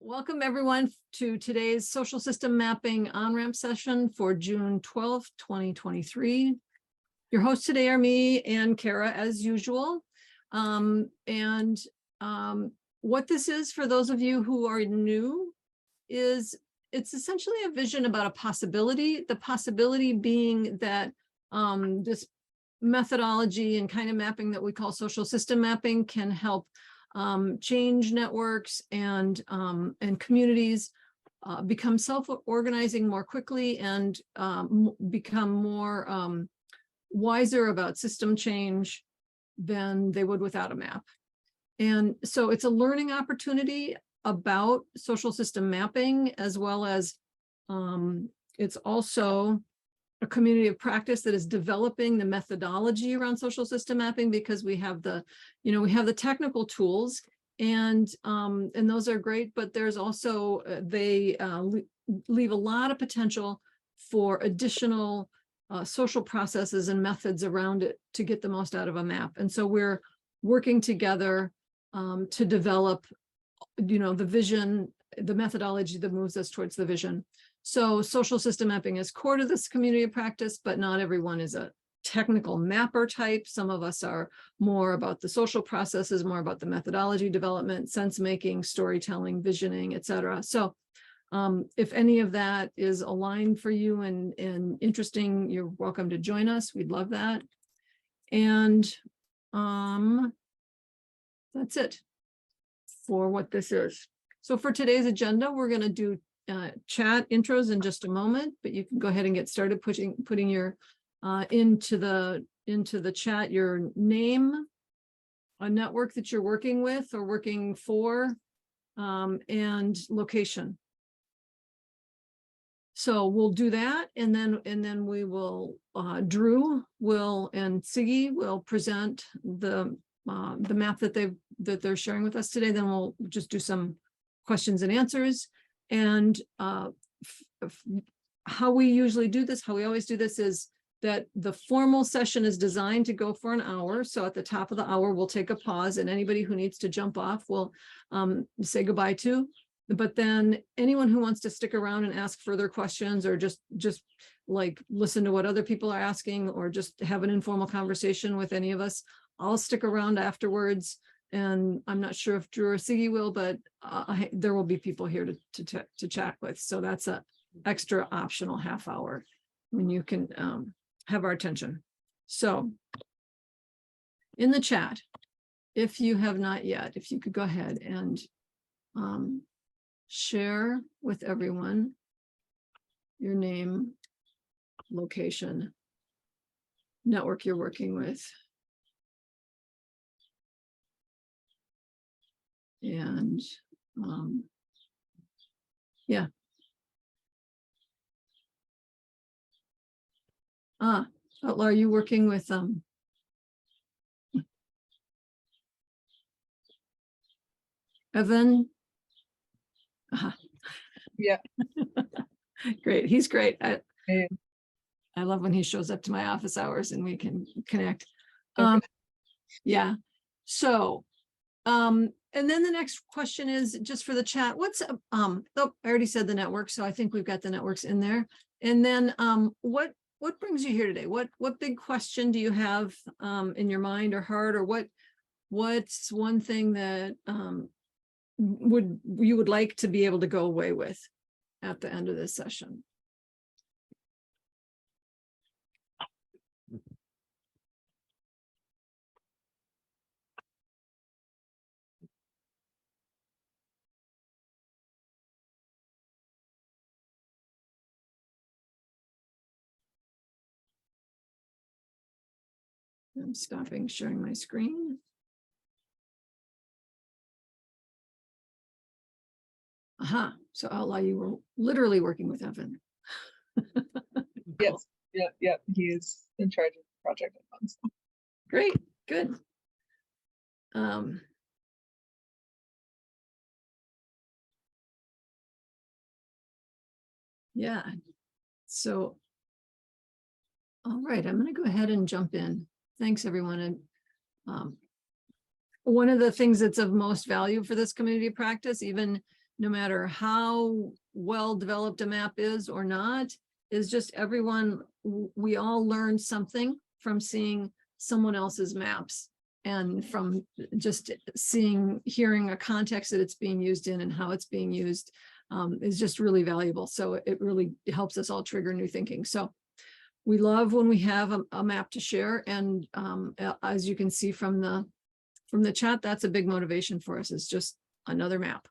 Welcome everyone to today's social system mapping OnRamp session for June 12th, 2023. Your hosts today are me and Kara as usual. What this is for those of you who are new is it's essentially a vision about a possibility, the possibility being that this methodology and kind of mapping that we call social system mapping can help change networks and communities become self-organizing more quickly and become more wiser about system change than they would without a map. And so it's a learning opportunity about social system mapping, as well as it's also a community of practice that is developing the methodology around social system mapping, because we have the, we have the technical tools and those are great, but there's also, they leave a lot of potential for additional social processes and methods around it to get the most out of a map. And so we're working together to develop, the vision, the methodology that moves us towards the vision. So social system mapping is core to this community of practice, but not everyone is a technical mapper type. Some of us are more about the social processes, more about the methodology development, sense making, storytelling, visioning, etc. So if any of that is aligned for you and interesting, you're welcome to join us. We'd love that. And that's it for what this is. So for today's agenda, we're going to do chat intros in just a moment, but you can go ahead and get started putting your into the chat your name, a network that you're working with or working for, and location. So we'll do that, and then we will Drew will and Siggy will present the map that they're sharing with us today. Then we'll just do some questions and answers. And how we usually do this, how we always do this, is that the formal session is designed to go for an hour. So at the top of the hour, we'll take a pause, and anybody who needs to jump off, we'll say goodbye to. But then anyone who wants to stick around and ask further questions, or just like listen to what other people are asking, or just have an informal conversation with any of us, I'll stick around afterwards. And I'm not sure if Drew or Siggy will, but there will be people here to chat with. So that's an extra optional half hour when you can have our attention. So in the chat, if you have not yet, if you could go ahead and share with everyone your name, location, network you're working with. And yeah. Outlaw, are you working with Evan? Yeah. Great. He's great. I love when he shows up to my office hours and we can connect. Okay. Yeah. So and then the next question is just for the chat. What's I already said the network, so I think we've got the networks in there. And then what brings you here today? What big question do you have in your mind or heart, or what's one thing that you would like to be able to go away with at the end of this session? I'm stopping sharing my screen. Aha, so Outlaw, you were literally working with Evan. Yes, yeah, he's in charge of the project at once. Great, good. Yeah, so all right, I'm going to go ahead and jump in. Thanks, everyone. And one of the things that's of most value for this community practice, even no matter how well developed a map is or not, is just everyone, we all learn something from seeing someone else's maps and from just hearing a context that it's being used in and how it's being used is just really valuable. So it really helps us all trigger new thinking. So we love when we have a map to share. And as you can see from the chat, that's a big motivation for us, is just another map.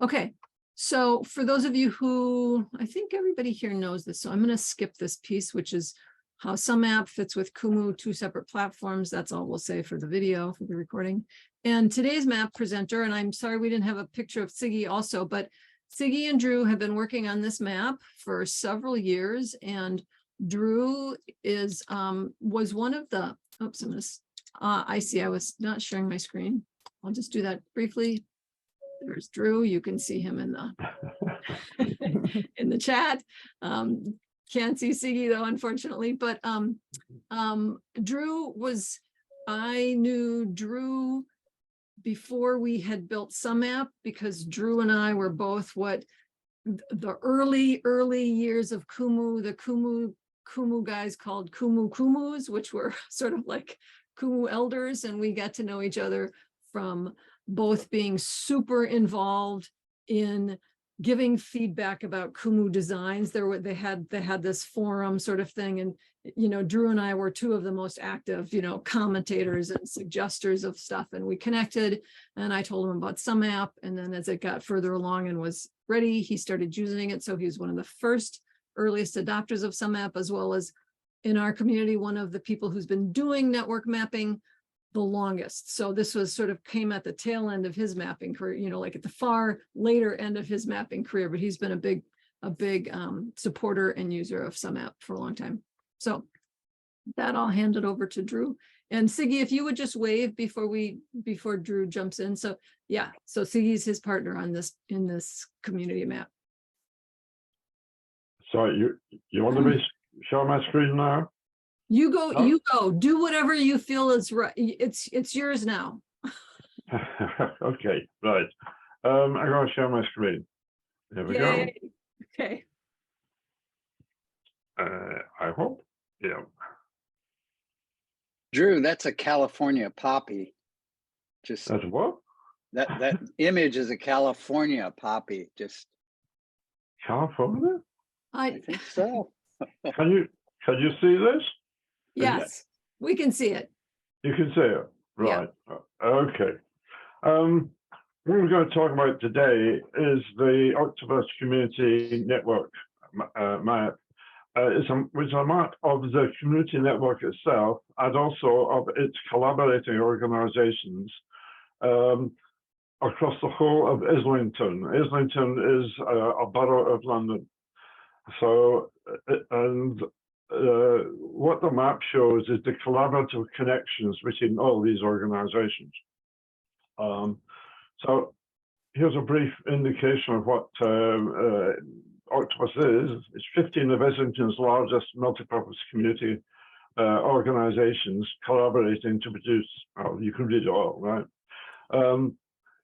Okay, so for those of you who, I think everybody here knows this, so I'm going to skip this piece, which is how SumMap fits with Kumu, 2 separate platforms. That's all we'll say for the video, for the recording. And today's map presenter, and I'm sorry we didn't have a picture of Siggy also, but Siggy and Drew have been working on this map for several years, and Drew is was one of the, oops, I see I was not sharing my screen. I'll just do that briefly. There's Drew. You can see him in the in the chat. Can't see Siggy though, unfortunately. But Drew was, I knew Drew before we had built SumMap, because Drew and I were both what the early years of Kumu, the Kumu guys called Kumus, which were sort of like Kumu elders, and we got to know each other from both being super involved in giving feedback about Kumu designs. They had this forum sort of thing, and Drew and I were 2 of the most active commentators and suggesters of stuff, and we connected, and I told him about SumMap, and then as it got further along and was ready, he started using it. So he was one of the earliest adopters of SumMap, as well as in our community, one of the people who's been doing network mapping the longest. So this was sort of came at the tail end of his mapping career, like at the far later end of his mapping career, but he's been a big supporter and user of SumMap for a long time. So that I'll hand it over to Drew. And Siggy, if you would just wave before Drew jumps in. So yeah, so Siggy's his partner on this, in this community map. So you want to show my screen now? You go, do whatever you feel is right. It's yours now. Okay, right. I'm going to share my screen. There we go. Okay. I hope. Yeah. Drew, that's a California poppy. Just That's what? that image is a California poppy. Just California? I think so. Can you see this? Yes, we can see it. You can see it, right? Yeah. Okay. What we're going to talk about today is the Octopus Community Network map. It's a map of the community network itself, and also of its collaborating organizations across the whole of Islington. Islington is a borough of London. So, what the map shows is the collaborative connections between all these organizations. So here's a brief indication of what Octopus is. It's 15 of Islington's largest multipurpose community organizations collaborating to produce, you can read it all, right?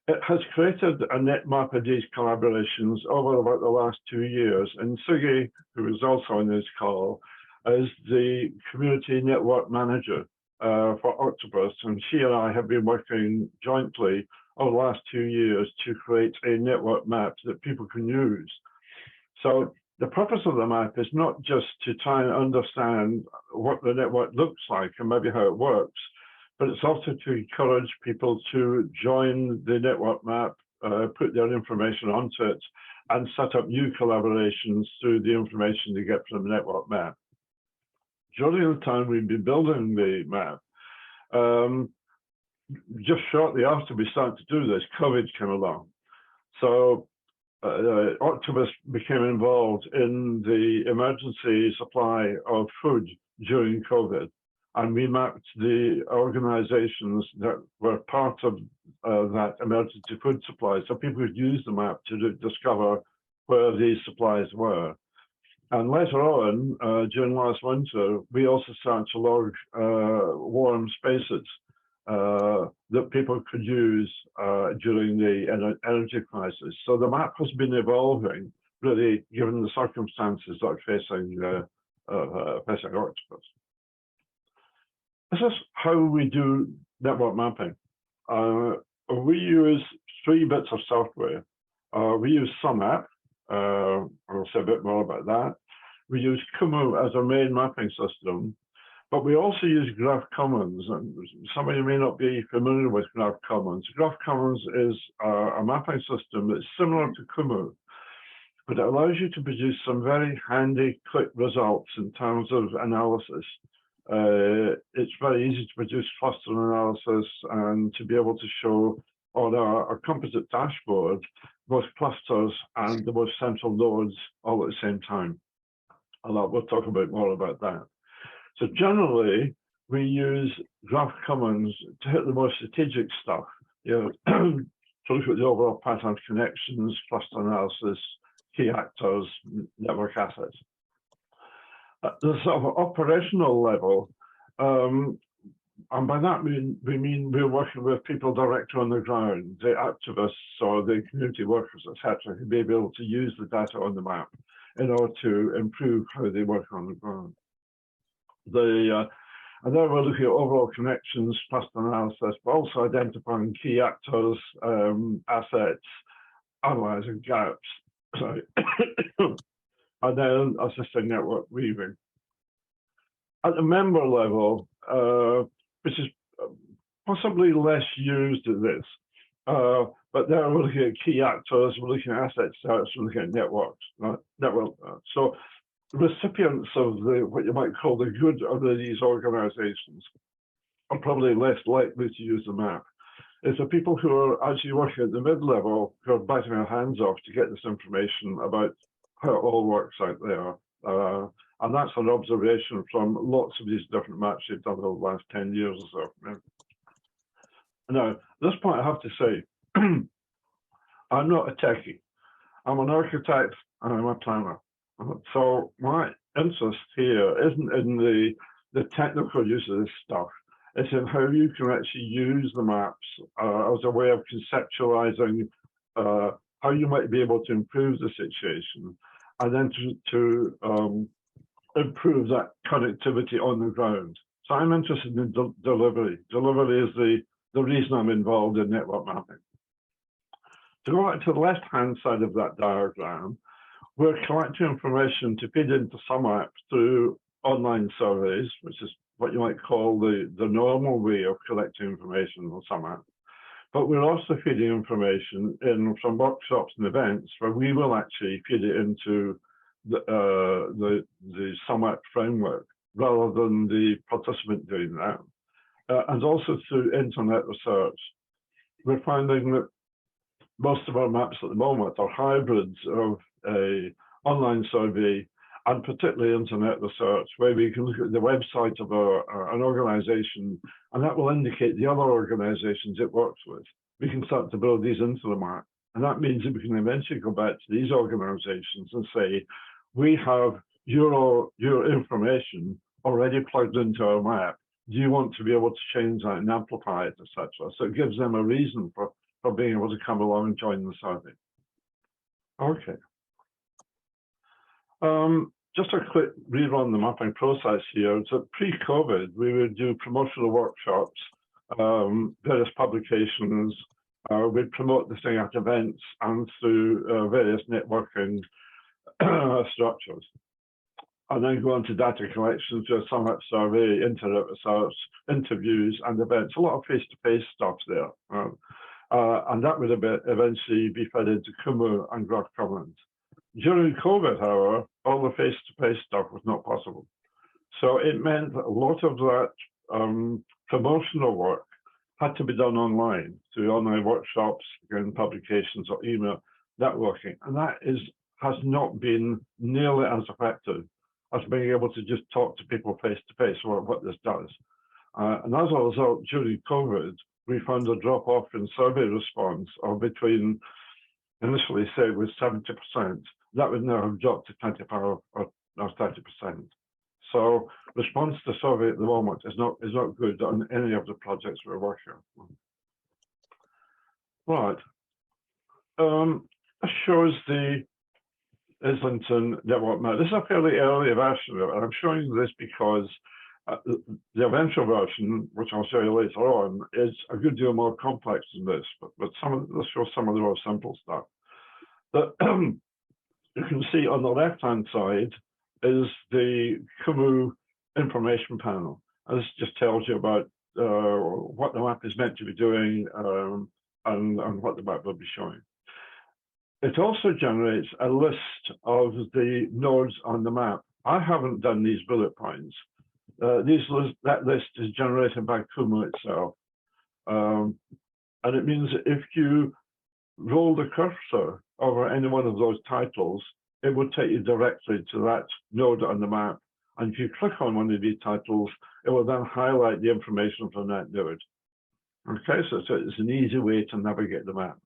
It has created a net map of these collaborations over about the last 2 years. And Siggy, who is also on this call, is the community network manager for Octopus. And she and I have been working jointly over the last 2 years to create a network map that people can use. So the purpose of the map is not just to try and understand what the network looks like and maybe how it works, but it's also to encourage people to join the network map, put their information onto it, and set up new collaborations through the information they get from the network map. During the time we've been building the map, just shortly after we started to do this, COVID came along. So Octopus became involved in the emergency supply of food during COVID. And we mapped the organizations that were part of that emergency food supply. So people could use the map to discover where these supplies were. And later on, during last winter, we also started to log warm spaces that people could use during the energy crisis. So the map has been evolving, really, given the circumstances that are facing Octopus. This is how we do network mapping. We use 3 bits of software. We use SumMap. I'll say a bit more about that. We use Kumu as our main mapping system, but we also use Graph Commons. And some of you may not be familiar with Graph Commons. Graph Commons is a mapping system that's similar to Kumu, but it allows you to produce some very handy, quick results in terms of analysis. It's very easy to produce cluster analysis and to be able to show on our composite dashboard both clusters and the most central nodes all at the same time. And we'll talk about more about that. So generally, we use Graph Commons to hit the more strategic stuff, to look at the overall pattern connections, cluster analysis, key actors, network assets. At the sort of operational level, and by that we mean we're working with people directly on the ground, the activists or the community workers, etc., who may be able to use the data on the map in order to improve how they work on the ground. And then we're looking at overall connections, cluster analysis, but also identifying key actors, assets, analyzing gaps, sorry, and then assisting network weaving. At the member level, which is possibly less used at this, but there we're looking at key actors, we're looking at asset search, we're looking at networks. So recipients of what you might call the good of these organizations are probably less likely to use the map. It's the people who are actually working at the mid-level who are biting their hands off to get this information about how it all works out there. And that's an observation from lots of these different maps you've done over the last 10 years or so. Now, at this point, I have to say, I'm not a techie. I'm an architect and I'm a planner. So my interest here isn't in the technical use of this stuff. It's in how you can actually use the maps as a way of conceptualizing how you might be able to improve the situation, and then to improve that connectivity on the ground. So I'm interested in delivery. Delivery is the reason I'm involved in network mapping. To go back to the left-hand side of that diagram, we're collecting information to feed into SumMap through online surveys, which is what you might call the normal way of collecting information on SumMap. But we're also feeding information in from workshops and events where we will actually feed it into the SumMap framework rather than the participant doing that. And also through internet research. We're finding that most of our maps at the moment are hybrids of an online survey and particularly internet research, where we can look at the website of an organization, and that will indicate the other organizations it works with. We can start to build these into the map. And that means that we can eventually go back to these organizations and say, we have your information already plugged into our map. Do you want to be able to change that and amplify it, etc.? So it gives them a reason for being able to come along and join the survey. Okay. Just a quick rerun the mapping process here. So pre-COVID, we would do promotional workshops, various publications. We'd promote this thing at events and through various networking structures. And then go on to data collection, to a SumMap survey, internet research, interviews, and events. A lot of face-to-face stuff there. And that would eventually be fed into Kumu and Graph Commons. During COVID, however, all the face-to-face stuff was not possible. So it meant that a lot of that promotional work had to be done online, through online workshops, again, publications or email, networking. And that has not been nearly as effective as being able to just talk to people face-to-face, or what this does. And as a result, during COVID, we found a drop-off in survey response of between, initially say it was 70%. That would now have dropped to 25 or 30%. So So response to survey at the moment is not good on any of the projects we're working on. Right. This shows the Islington network map. This is a fairly early version of it. I'm showing this because the eventual version, which I'll show you later on, is a good deal more complex than this. But let's show some of the more simple stuff. That you can see on the left-hand side is the Kumu information panel. And this just tells you about what the map is meant to be doing and what the map will be showing. It also generates a list of the nodes on the map. I haven't done these bullet points. That list is generated by Kumu itself. And it means that if you roll the cursor over any one of those titles, it will take you directly to that node on the map. And if you click on one of these titles, it will then highlight the information from that node. Okay, so it's an easy way to navigate the map.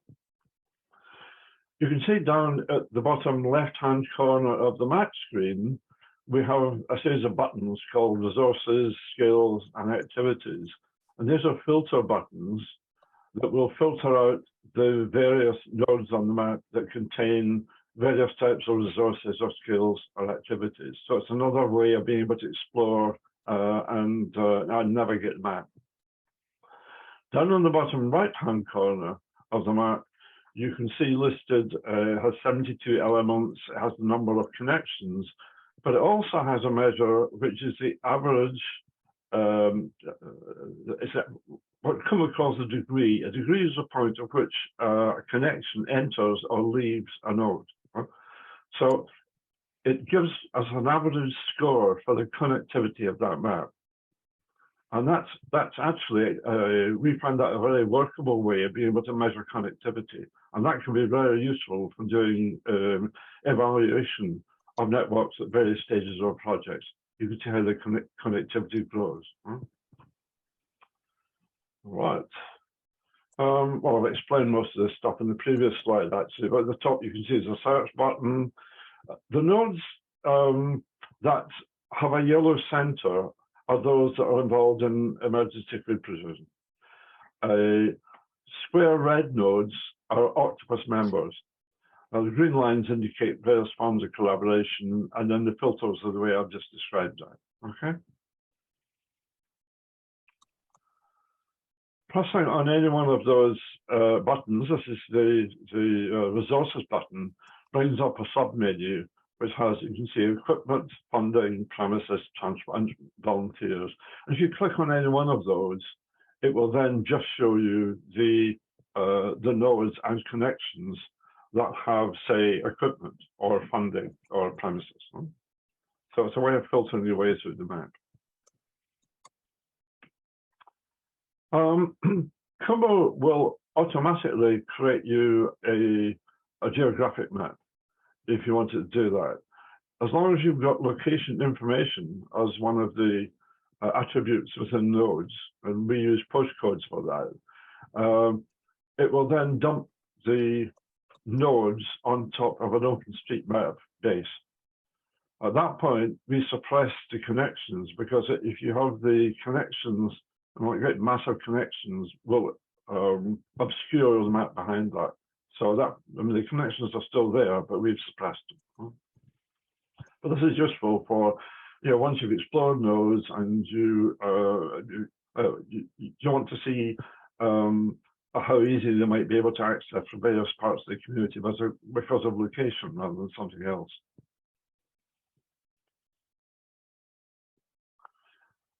You can see down at the bottom left-hand corner of the map screen, we have a series of buttons called resources, skills, and activities. And these are filter buttons that will filter out the various nodes on the map that contain various types of resources or skills or activities. So it's another way of being able to explore and navigate the map. Down on the bottom right-hand corner of the map, you can see listed, has 72 elements, it has the number of connections, but it also has a measure which is the average, what Kumu calls a degree. A degree is a point at which a connection enters or leaves a node. So it gives us an average score for the connectivity of that map. And that's actually, we find that a very workable way of being able to measure connectivity. And that can be very useful for doing evaluation of networks at various stages of projects. You can see how the connectivity grows. Right. Well, I've explained most of this stuff in the previous slide, actually. But at the top, you can see there's a search button. The nodes that have a yellow center are those that are involved in emergency food provision. Square red nodes are Octopus members. The green lines indicate various forms of collaboration, and then the filters are the way I've just described that. Okay. Pressing on any one of those buttons, this is the resources button, brings up a sub-menu which has, you can see, equipment, funding, premises, transport, and volunteers. And if you click on any one of those, it will then just show you the nodes and connections that have, say, equipment or funding or premises. So it's a way of filtering your way through the map. Kumu will automatically create you a geographic map if you want to do that. As long as you've got location information as one of the attributes within nodes, and we use postcodes for that, it will then dump the nodes on top of an OpenStreetMap base. At that point, we suppress the connections, because if you have the connections, and like great massive connections, will obscure the map behind that. So that, I mean, the connections are still there, but we've suppressed them. But this is useful for, once you've explored nodes and you want to see how easy they might be able to access from various parts of the community because of location rather than something else.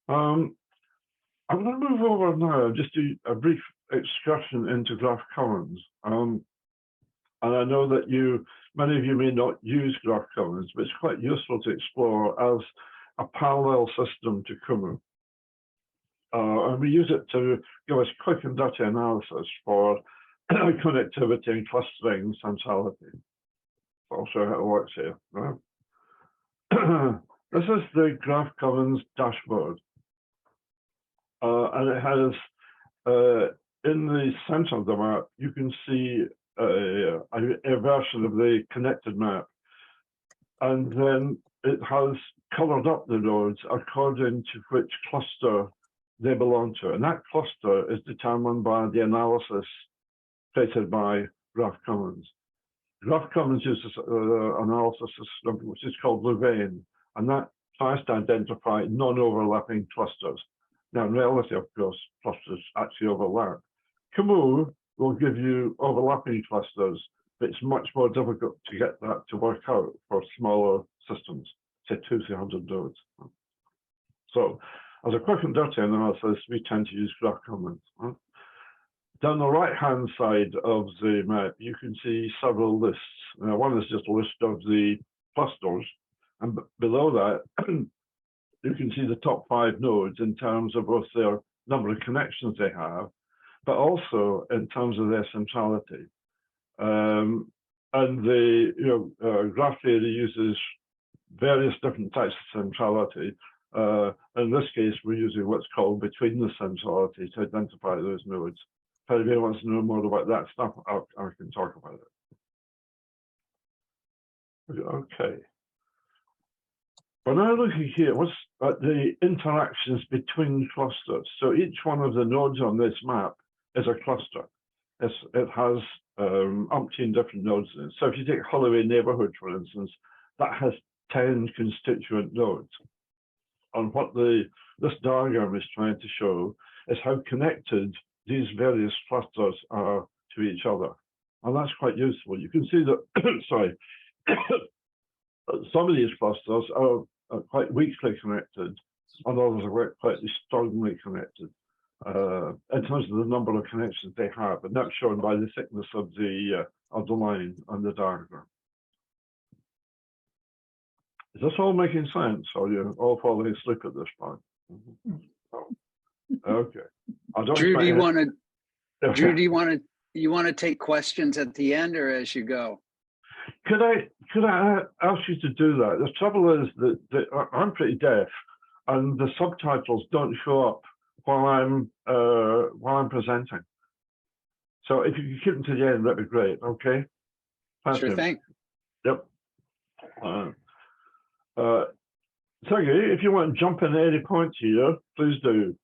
I'm going to move over now and just do a brief excursion into Graph Commons. And I know that many of you may not use Graph Commons, but it's quite useful to explore as a parallel system to Kumu. And we use it to give us quick and dirty analysis for connectivity and clustering and centrality. So I'll show you how it works here. Right? This is the Graph Commons dashboard. And it has, in the center of the map, you can see a version of the connected map. And then it has colored up the nodes according to which cluster they belong to. And that cluster is determined by the analysis created by Graph Commons. Graph Commons uses analysis system which is called Louvain, and that tries to identify non-overlapping clusters. Now, in reality, of course, clusters actually overlap. Camus will give you overlapping clusters, but it's much more difficult to get that to work out for smaller systems, say 200-300 nodes. So, as a quick and dirty analysis, we tend to use Graph Commons. Down the right-hand side of the map, you can see several lists. Now, one is just a list of the clusters, and below that, you can see the top 5 nodes in terms of both their number of connections they have, but also in terms of their centrality. And the graph theory uses various different types of centrality. In this case, we're using what's called between the centrality to identify those nodes. If anybody wants to know more about that stuff, I can talk about it. Okay. We're now looking here at the interactions between clusters. So each one of the nodes on this map is a cluster. It has umpteen different nodes in it. So if you take Holloway neighborhood, for instance, that has 10 constituent nodes. And what this diagram is trying to show is how connected these various clusters are to each other. And that's quite useful. You can see that, sorry, some of these clusters are quite weakly connected, and others are quite strongly connected in terms of the number of connections they have, and that's shown by the thickness of the line on the diagram. Is this all making sense, or are you all falling asleep at this point? Oh, okay. Drew, do you want to? Drew, do you want to take questions at the end or as you go? Could I ask you to do that? The trouble is that I'm pretty deaf, and the subtitles don't show up while I'm presenting. So if you could keep them to the end, that'd be great. Okay. Sure thing. Yep. Sergey, if you want to jump in at any point here, please do.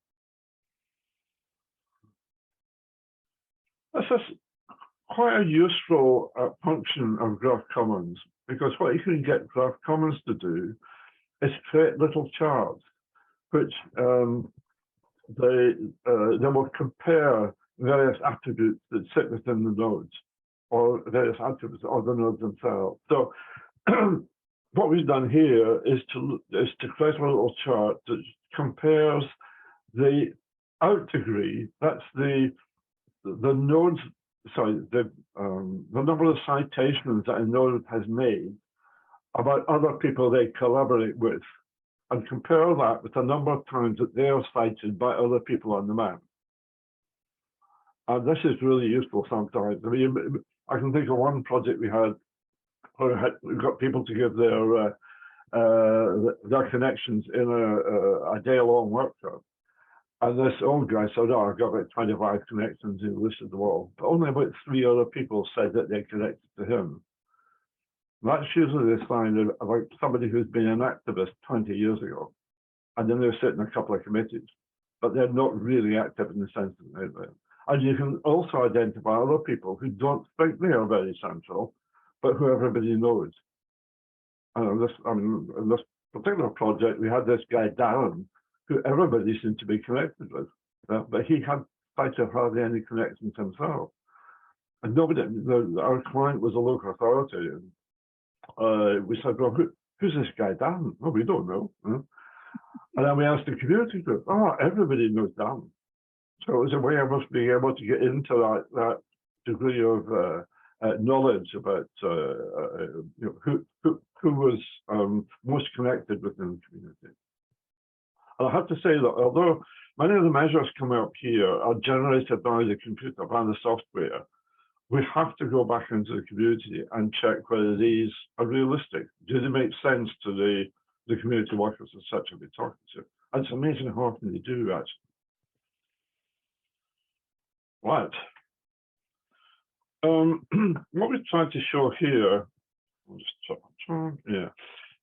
This is quite a useful function of Graph Commons, because what you can get Graph Commons to do is create little charts, which they will compare various attributes that sit within the nodes, or various attributes of the nodes themselves. So what we've done here is to create a little chart that compares the out degree, that's the nodes, sorry, the number of citations that a node has made about other people they collaborate with, and compare that with the number of times that they are cited by other people on the map. And this is really useful sometimes. I mean, I can think of one project we had where we got people to give their connections in a day-long workshop. And this old guy said, oh, I've got about 25 connections, and he listed them all. But only about 3 other people said that they connected to him. And that's usually the sign of like somebody who's been an activist 20 years ago. And then they're sitting in a couple of committees, but they're not really active in the sense that they're there. And you can also identify other people who don't think they are very central, but who everybody knows. And in this particular project, we had this guy, Darren, who everybody seemed to be connected with, but he had cited hardly any connections himself. And nobody, our client was a local authority. And we said, well, who's this guy, Darren? Oh, we don't know. And then we asked the community group, oh, everybody knows Darren. So it was a way of us being able to get into that degree of knowledge about who was most connected within the community. And I have to say that although many of the measures come up here are generated by the computer, by the software, we have to go back into the community and check whether these are realistic. Do they make sense to the community workers and such that we're talking to? And it's amazing how often they do, actually. Right. What we're trying to show here, I'll just yeah,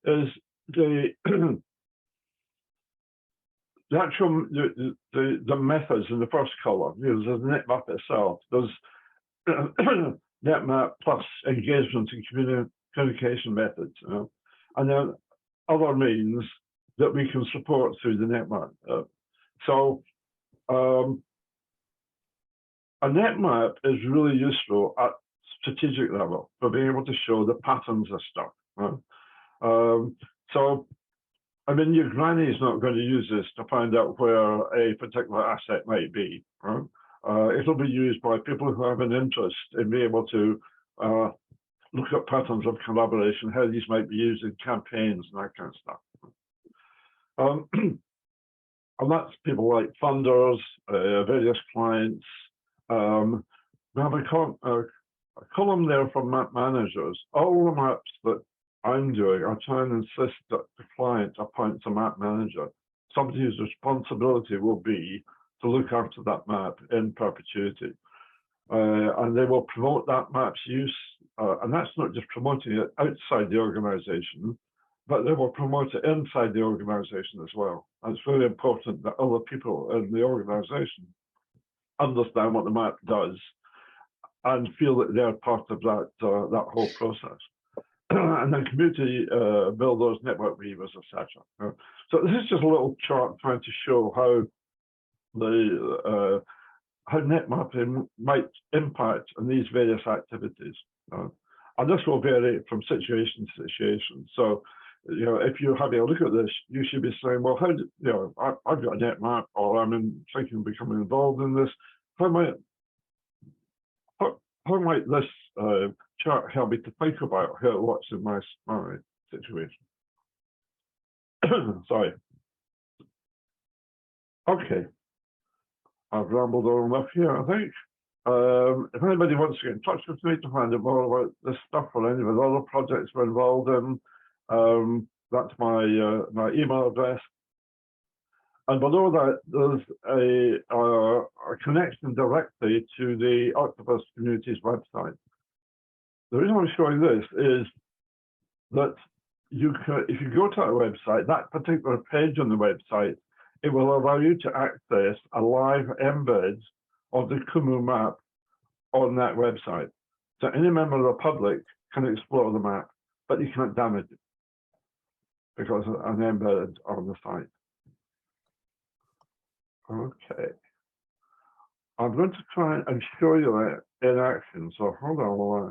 is the the actual the methods in the first column, there's the net map itself. There's net map plus engagement and communication methods, and then other means that we can support through the net map. So a net map is really useful at strategic level for being able to show the patterns of stuff. So, I mean, your granny is not going to use this to find out where a particular asset might be. Right? It'll be used by people who have an interest in being able to look at patterns of collaboration, how these might be used in campaigns and that kind of stuff. And that's people like funders, various clients. We have a column there for map managers. All the maps that I'm doing, I try and insist that the client appoints a map manager, somebody whose responsibility will be to look after that map in perpetuity. And they will promote that map's use, and that's not just promoting it outside the organization, but they will promote it inside the organization as well. And it's very important that other people in the organization understand what the map does and feel that they're part of that that whole process. And then community builders, network weavers, etc. So this is just a little chart trying to show how the how net mapping might impact on these various activities. And this will vary from situation to situation. So, you know, if you're having a look at this, you should be saying, well, how do, you know, I've got a net map, or I'm thinking of becoming involved in this. How might this chart help me to think about how it works in my situation? Sorry. Okay. I've rambled on enough here, I think. If anybody wants to get in touch with me to find out more about this stuff or any of the other projects we're involved in, that's my my email address. And below that, there's a connection directly to the Octopus Community's website. The reason I'm showing this is that you can, if you go to our website, that particular page on the website, it will allow you to access a live embed of the Kumu map on that website. So any member of the public can explore the map, but you can't damage it because it's an embed on the site. Okay. I'm going to try and show you that in action. So hold on while I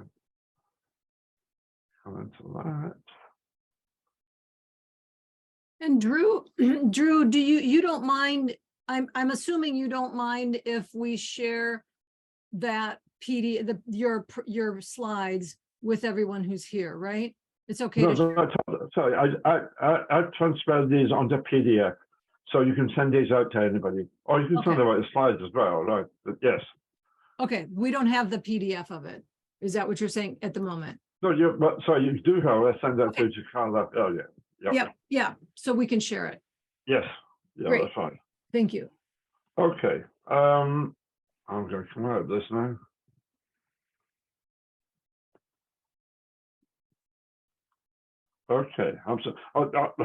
come into that. And Drew, Drew, do you don't mind? I'm assuming you don't mind if we share that PD, your slides with everyone who's here, right? It's okay. No, sorry, I transferred these onto PDF, so you can send these out to anybody, or you can send them out the slides as well, right? But yes. Okay, we don't have the PDF of it. Is that what you're saying at the moment? No, but sorry, you do have. I send that to Carla earlier. Yep. Yeah. So we can share it. Yes. Yeah, great. That's fine. Thank you. Okay. I'm going to come out of this now. Okay. I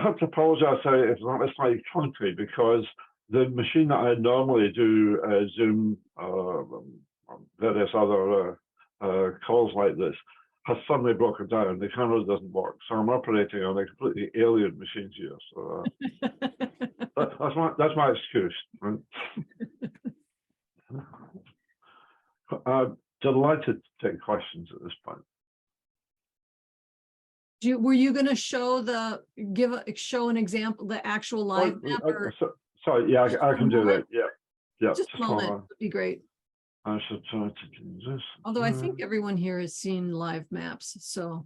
have to apologize if it's slightly clunky because the machine that I normally do Zoom, various other calls like this, has suddenly broken down. The camera doesn't work, so I'm operating on a completely alien machine here. So that's my excuse. Right? Delighted to take questions at this point. Were you going to show show an example, the actual live map? Sorry, yeah, I can do that. Yeah. Just a moment would be great. I should try to do this. Although I think everyone here has seen live maps, so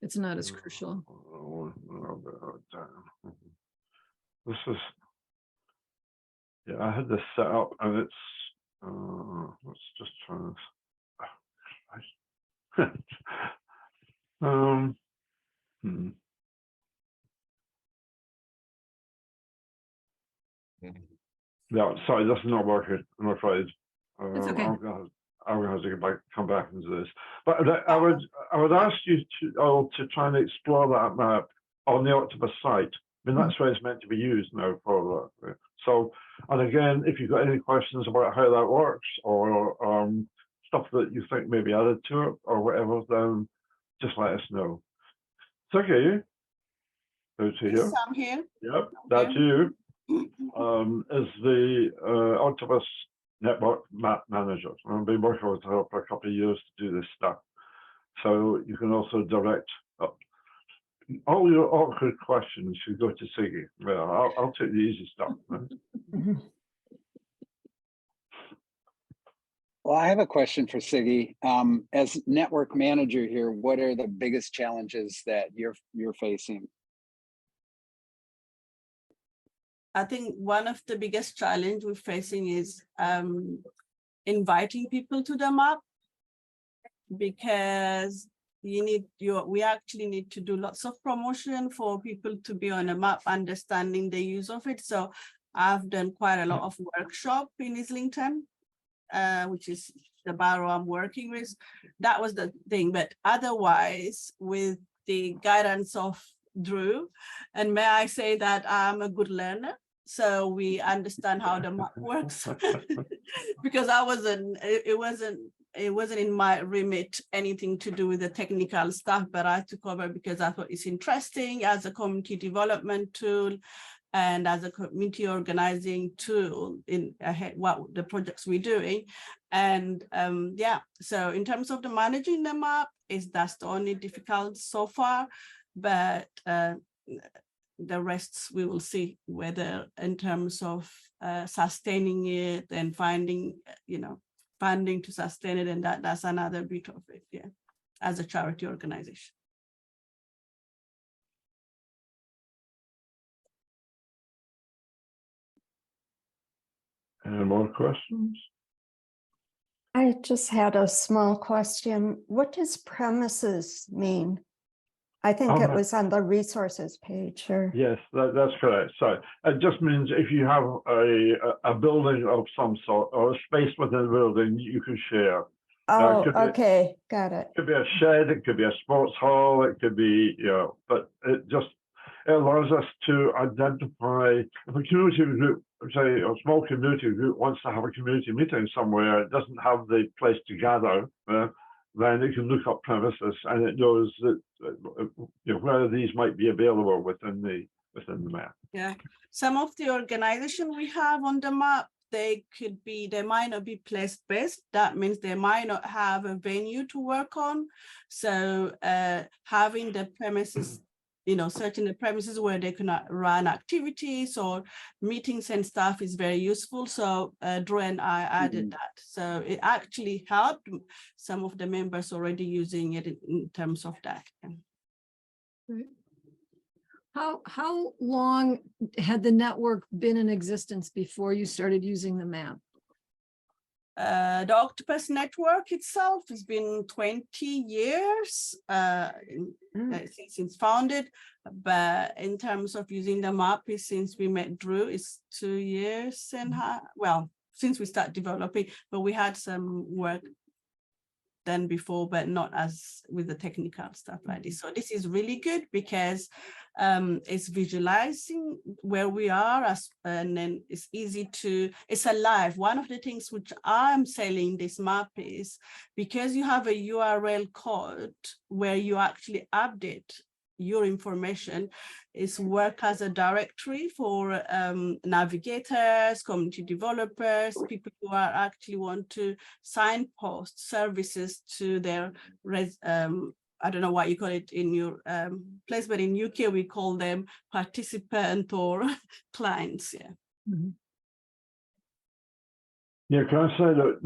it's not as crucial. This is, yeah, I had this set up and it's, let's just try this. No, sorry, this is not working, I'm afraid. It's okay. I'm gonna have to come back into this. But I would ask you to try and explore that map on the Octopus site. I mean, that's where it's meant to be used now for that. So, and again, if you've got any questions about how that works or stuff that you think may be added to it or whatever, then just let us know. It's okay. Good to hear. I'm here. Yep, that's you. Is the Octopus Network Map Manager. I've been working with her for a couple of years to do this stuff. So you can also direct all your awkward questions should go to Siggy. Well, I'll take the easy stuff. Well, I have a question for Siggy. As network manager here, what are the biggest challenges that you're facing? I think one of the biggest challenge we're facing is inviting people to the map, because we actually need to do lots of promotion for people to be on a map, understanding the use of it. So I've done quite a lot of workshop in Islington, which is the borough I'm working with. That was the thing, but otherwise with the guidance of Drew, and may I say that I'm a good learner, so we understand how the map works. Because it wasn't in my remit anything to do with the technical stuff, but I took over because I thought it's interesting as a community development tool and as a community organizing tool in what the projects we're doing. And yeah, so in terms of the managing the map, that's the only difficult so far, but the rest we will see whether in terms of sustaining it and finding, funding to sustain it, and that's another bit of it, yeah, as a charity organization. Any more questions? I just had a small question. What does premises mean? I think it was on the resources page. Or... Yes, that's correct. So it just means if you have a building of some sort or a space within the building you can share. Oh, okay, got it. It could be a shed, it could be a sports hall, it could be, but it allows us to identify if a community group, say a small community group wants to have a community meeting somewhere, it doesn't have the place to gather, then it can look up premises and it knows that whether these might be available within the map. Yeah, some of the organization we have on the map, they might not be place-based. That means they might not have a venue to work on. So having the premises, searching the premises where they can run activities or meetings and stuff is very useful. So Drew and I added that. So it actually helped some of the members already using it in terms of that. Right. How long had the network been in existence before you started using the map? The Octopus Network itself has been 20 years since founded, but in terms of using the map, since we met Drew, it's 2 years and well, since we started developing, but we had some work done before, but not as with the technical stuff like this. So this is really good because it's visualizing where we are, and then it's easy to, it's alive. One of the things which I'm selling this map is because you have a URL code where you actually update your information, is work as a directory for navigators, community developers, people who are actually want to signpost services to their I don't know what you call it in your place, but in UK we call them participant or clients. Yeah. Mm-hmm. Yeah, can I say that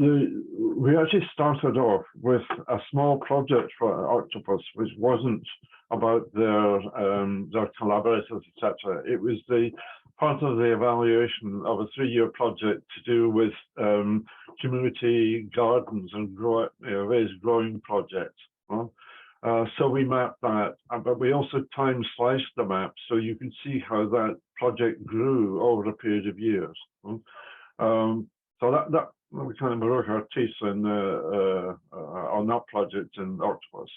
we actually started off with a small project for Octopus, which wasn't about their collaborators, etc. It was the part of the evaluation of a 3-year project to do with community gardens and various growing projects. So we mapped that, but we also time sliced the map so you can see how that project grew over a period of years. So that we kind of broke our teeth in, on that project in Octopus.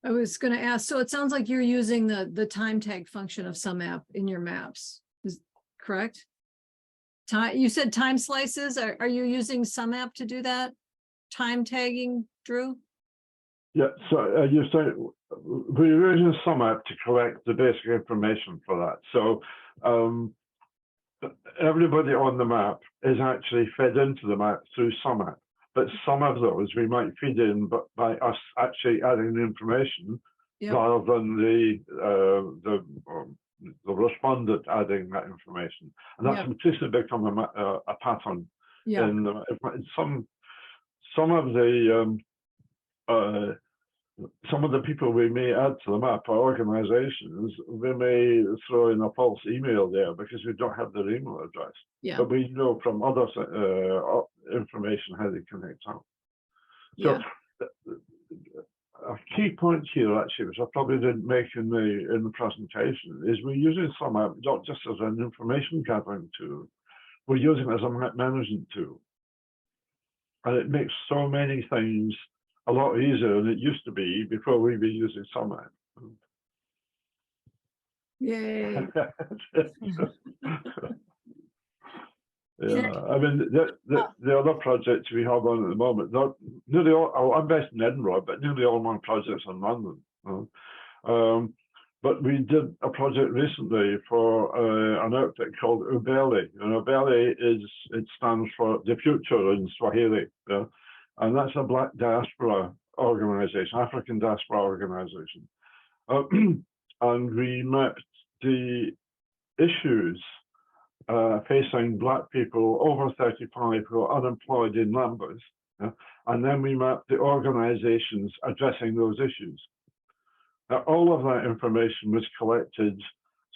I was going to ask, so it sounds like you're using the time tag function of some app in your maps, is correct? You said time slices. Are you using some app to do that? Time tagging, Drew? Yeah, so you say we're using some app to collect the basic information for that. So everybody on the map is actually fed into the map through some app, but some of those we might feed in, but by us actually adding the information rather than the respondent adding that information, and that's increasingly become a pattern. In some of the people we may add to the map are organizations. We may throw in a false email there because we don't have their email address. But we know from other information how they connect up. So a key point here, actually, which I probably didn't make in the presentation, is we're using some app not just as an information gathering tool, we're using it as a map management tool. And it makes so many things a lot easier than it used to be before we were using some app. Yay. Yeah, I mean, the other projects we have on at the moment, nearly all, I'm based in Edinburgh, but nearly all my projects are in London. But we did a project recently for an outfit called Ubeli. And Ubeli it stands for the future in Swahili. Yeah? And that's a Black diaspora organization, African diaspora organization. And we mapped the issues facing Black people over 35 who are unemployed in numbers. Yeah? And then we mapped the organizations addressing those issues. Now, all of that information was collected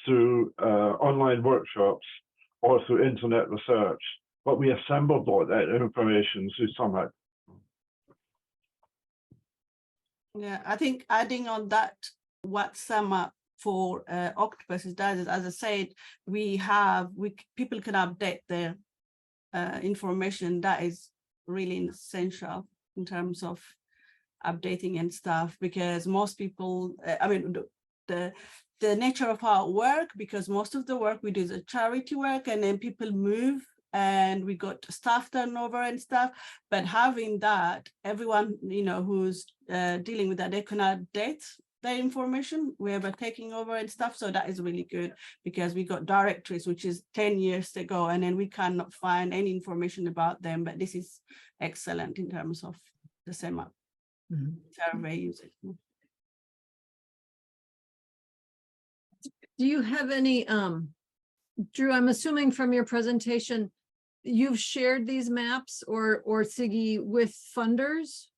through online workshops or through internet research, but we assembled all that information through some app. Yeah, I think adding on that, what sum up for Octopus does is, as I said, people can update their information. That is really essential in terms of updating and stuff, because most people, I mean, the nature of our work, because most of the work we do is a charity work, and then people move and we got staff turnover and stuff. But having that, everyone, who's dealing with that, they can update their information wherever taking over and stuff. So that is really good, because we got directories which is 10 years ago, and then we cannot find any information about them. But this is excellent in terms of the SEMA survey usage. Do you have any, Drew, I'm assuming from your presentation, you've shared these maps or Siggy with funders?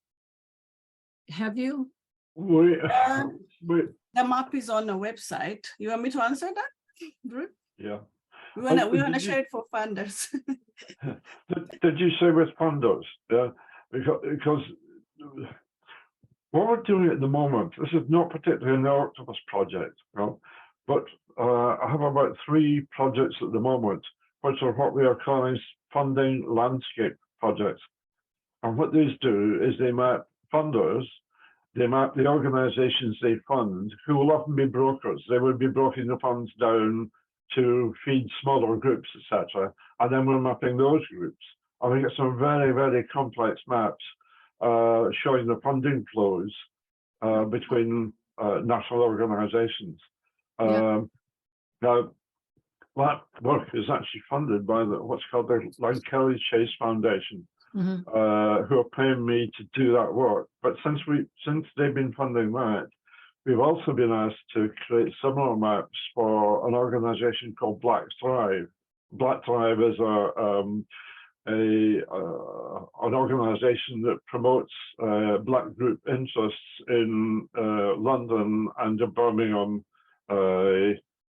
Have you? The map is on the website. You want me to answer that, Drew? Yeah. We want to share it for funders. Did you say with funders? Yeah, because what we're doing at the moment, this is not particularly in the Octopus project, but I have about 3 projects at the moment, which are what we are calling funding landscape projects. And what these do is they map funders, they map the organizations they fund, who will often be brokers. They will be broking the funds down to feed smaller groups, etc. And then we're mapping those groups. And we get some very, very complex maps showing the funding flows between national organizations. Now, that work is actually funded by what's called the Kelly Chase Foundation, who are paying me to do that work. But since they've been funding that, we've also been asked to create similar maps for an organization called Black Thrive. Black Thrive is an organization that promotes Black group interests in London and in Birmingham,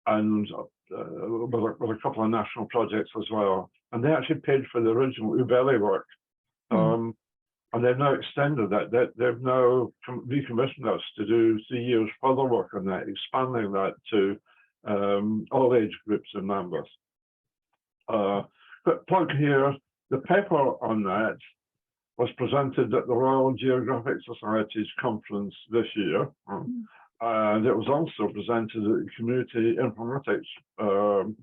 and with a couple of national projects as well. And they actually paid for the original Ubeli work. And they've now extended that. They've now recommissioned us to do 3 years further work on that, expanding that to all age groups and members. But plug here, the paper on that was presented at the Royal Geographic Society's conference this year. And it was also presented at the Community Informatics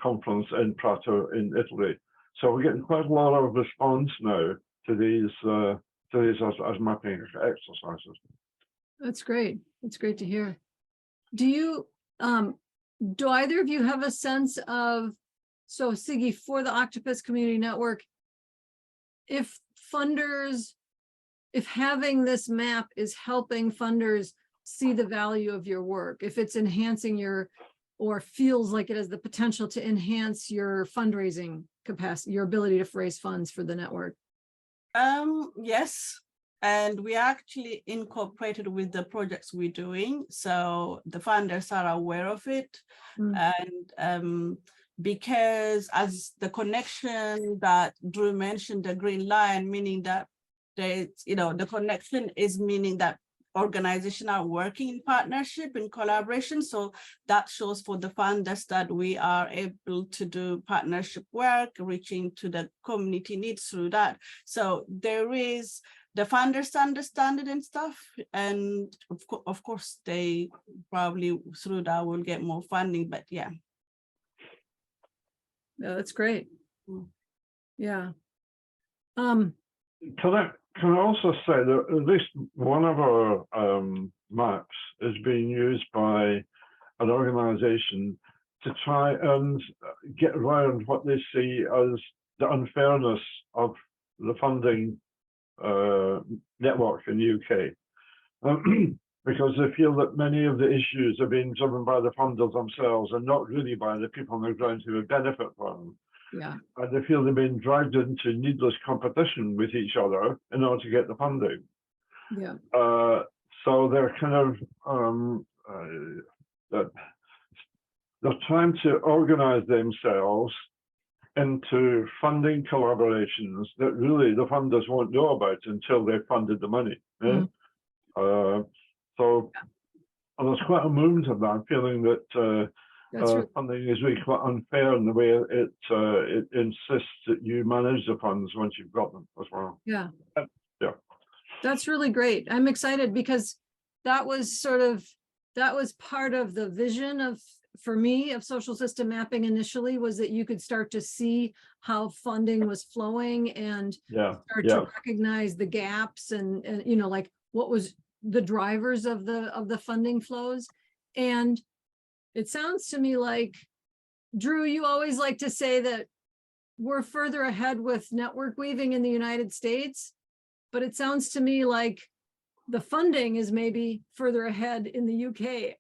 conference in Prato in Italy. So we're getting quite a lot of response now to these as mapping exercises. That's great. It's great to hear. Do you, do either of you have a sense of, so Siggy, for the Octopus Community Network, if funders, if having this map is helping funders see the value of your work, if it's enhancing your, or feels like it has the potential to enhance your fundraising capacity, your ability to raise funds for the network? Yes, and we actually incorporated with the projects we're doing, so the funders are aware of it. And because as the connection that Drew mentioned, the green line, meaning that the connection is meaning that organizations are working in partnership, in collaboration. So that shows for the funders that we are able to do partnership work, reaching to the community needs through that. So there is, the funders understand it and stuff. And of course, they probably through that will get more funding, but yeah. Yeah, that's great. Yeah. Can I also say that at least one of our maps is being used by an organization to try and get around what they see as the unfairness of the funding network in the UK. Because they feel that many of the issues are being driven by the funders themselves and not really by the people on the ground who would benefit from them. Yeah. And they feel they've been dragged into needless competition with each other in order to get the funding. Yeah. So they're kind of they're trying to organize themselves into funding collaborations that really the funders won't know about until they've funded the money. Yeah? So and there's quite a movement of that, feeling that funding is really quite unfair in the way it insists that you manage the funds once you've got them as well. Yeah. Yeah. That's really great. I'm excited because that was part of the vision of, for me, of social system mapping initially, was that you could start to see how funding was flowing and start to recognize the gaps and like what was the drivers of the funding flows. And it sounds to me like, Drew, you always like to say that we're further ahead with network weaving in the United States, but it sounds to me like the funding is maybe further ahead in the UK.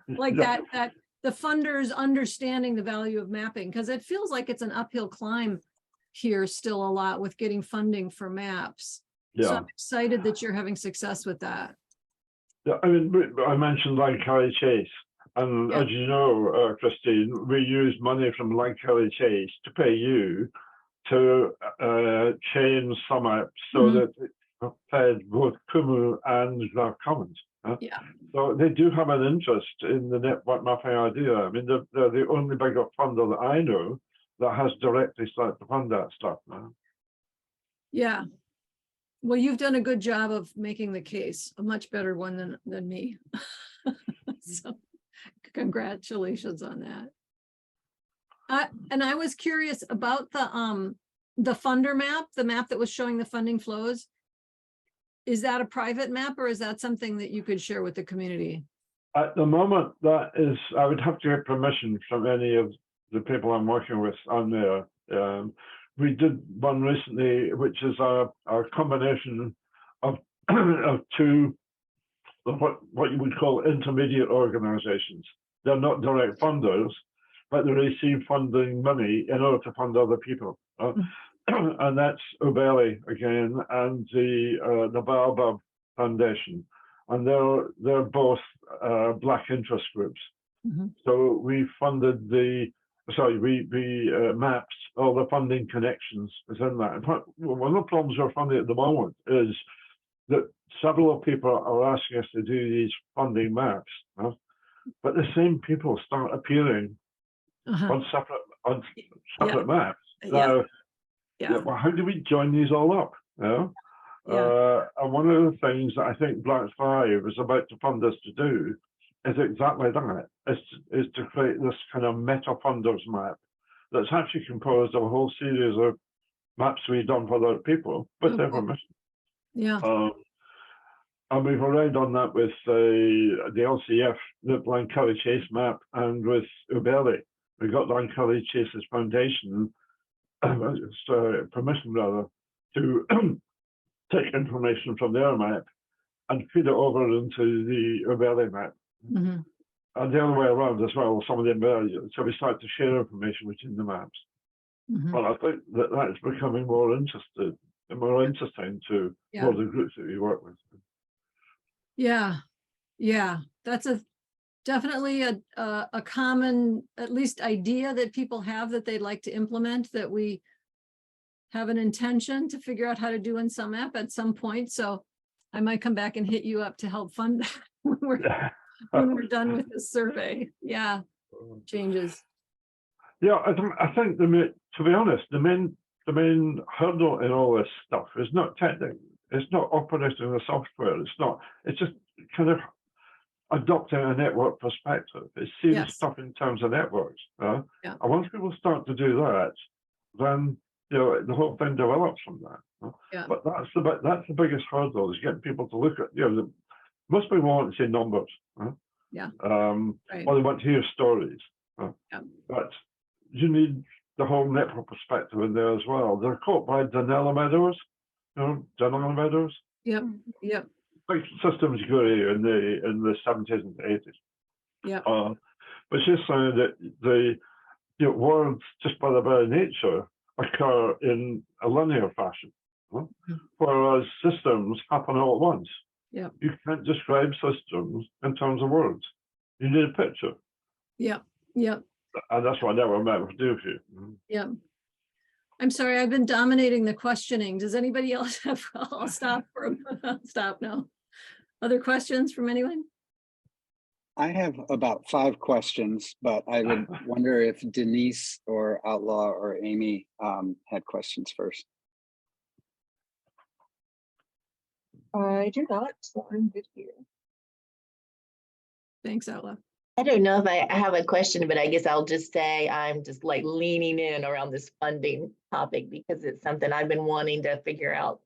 Like that the funders understanding the value of mapping, because it feels like it's an uphill climb here still a lot with getting funding for maps. So I'm excited that you're having success with that. Yeah, I mean, I mentioned Lancaster Chase, and as you know, Christine, we use money from Lancaster Chase to pay you to change some apps so that it fed both Kumu and the Commons. So they do have an interest in the network mapping idea. I mean, they're the only bigger funder that I know that has directly started to fund that stuff now. Yeah. Well, you've done a good job of making the case, a much better one than me. So congratulations on that. And I was curious about the funder map, the map that was showing the funding flows. Is that a private map or is that something that you could share with the community? At the moment, that is, I would have to get permission from any of the people I'm working with on there. We did one recently, which is a combination of two, what you would call intermediate organizations. They're not direct funders, but they receive funding money in order to fund other people. And that's Ubeli again, and the Baobab Foundation, and they're both Black interest groups. So we funded we mapped all the funding connections within that. In fact, one of the problems we're funding at the moment is that several people are asking us to do these funding maps, but the same people start appearing on separate maps. Well, how do we join these all up? Yeah. Yeah. And one of the things that I think Black 5 is about to fund us to do is exactly that. Is to create this kind of meta funders map that's actually composed of a whole series of maps we've done for other people with their permission. Yeah. And we've already done that with the LCF, the Blind Curry Chase map, and with Ubeli. We got Blind Curry Chase's foundation, permission rather, to take information from their map and feed it over into the Ubeli map. Mm-hmm. And the other way around as well, some of them, so we start to share information between the maps. Mm-hmm. Well, I think that that's becoming more interesting to more of the groups that we work with. Yeah, yeah, that's definitely a common, at least idea that people have that they'd like to implement, that we have an intention to figure out how to do in some app at some point. So I might come back and hit you up to help fund that when we're done with this survey. Yeah, changes. Yeah, I think to be honest, the main hurdle in all this stuff is not technical. It's not operating the software. It's just kind of adopting a network perspective. It's seeing stuff in terms of networks. And once people start to do that, then the whole thing develops from that. But that's the biggest hurdle, is getting people to look at most people want to see numbers. Or they want to hear stories. But you need the whole network perspective in there as well. They're caught by Danella Meadows. Danella Meadows. Yep. Like systems guru in the 70s and 80s. Yeah. But she's saying that the words, just by their very nature, occur in a linear fashion, whereas systems happen all at once. Yeah. You can't describe systems in terms of words. You need a picture. Yeah. And that's what network map will do for you. Yeah. I'm sorry, I've been dominating the questioning. Does anybody else have, I'll stop now. Other questions from anyone? I have about 5 questions, but I would wonder if Denise or Outlaw or Amy had questions first. I do not, so I'm good here. Thanks, Outlaw. I don't know if I have a question, but I guess I'll just say I'm just like leaning in around this funding topic because it's something I've been wanting to figure out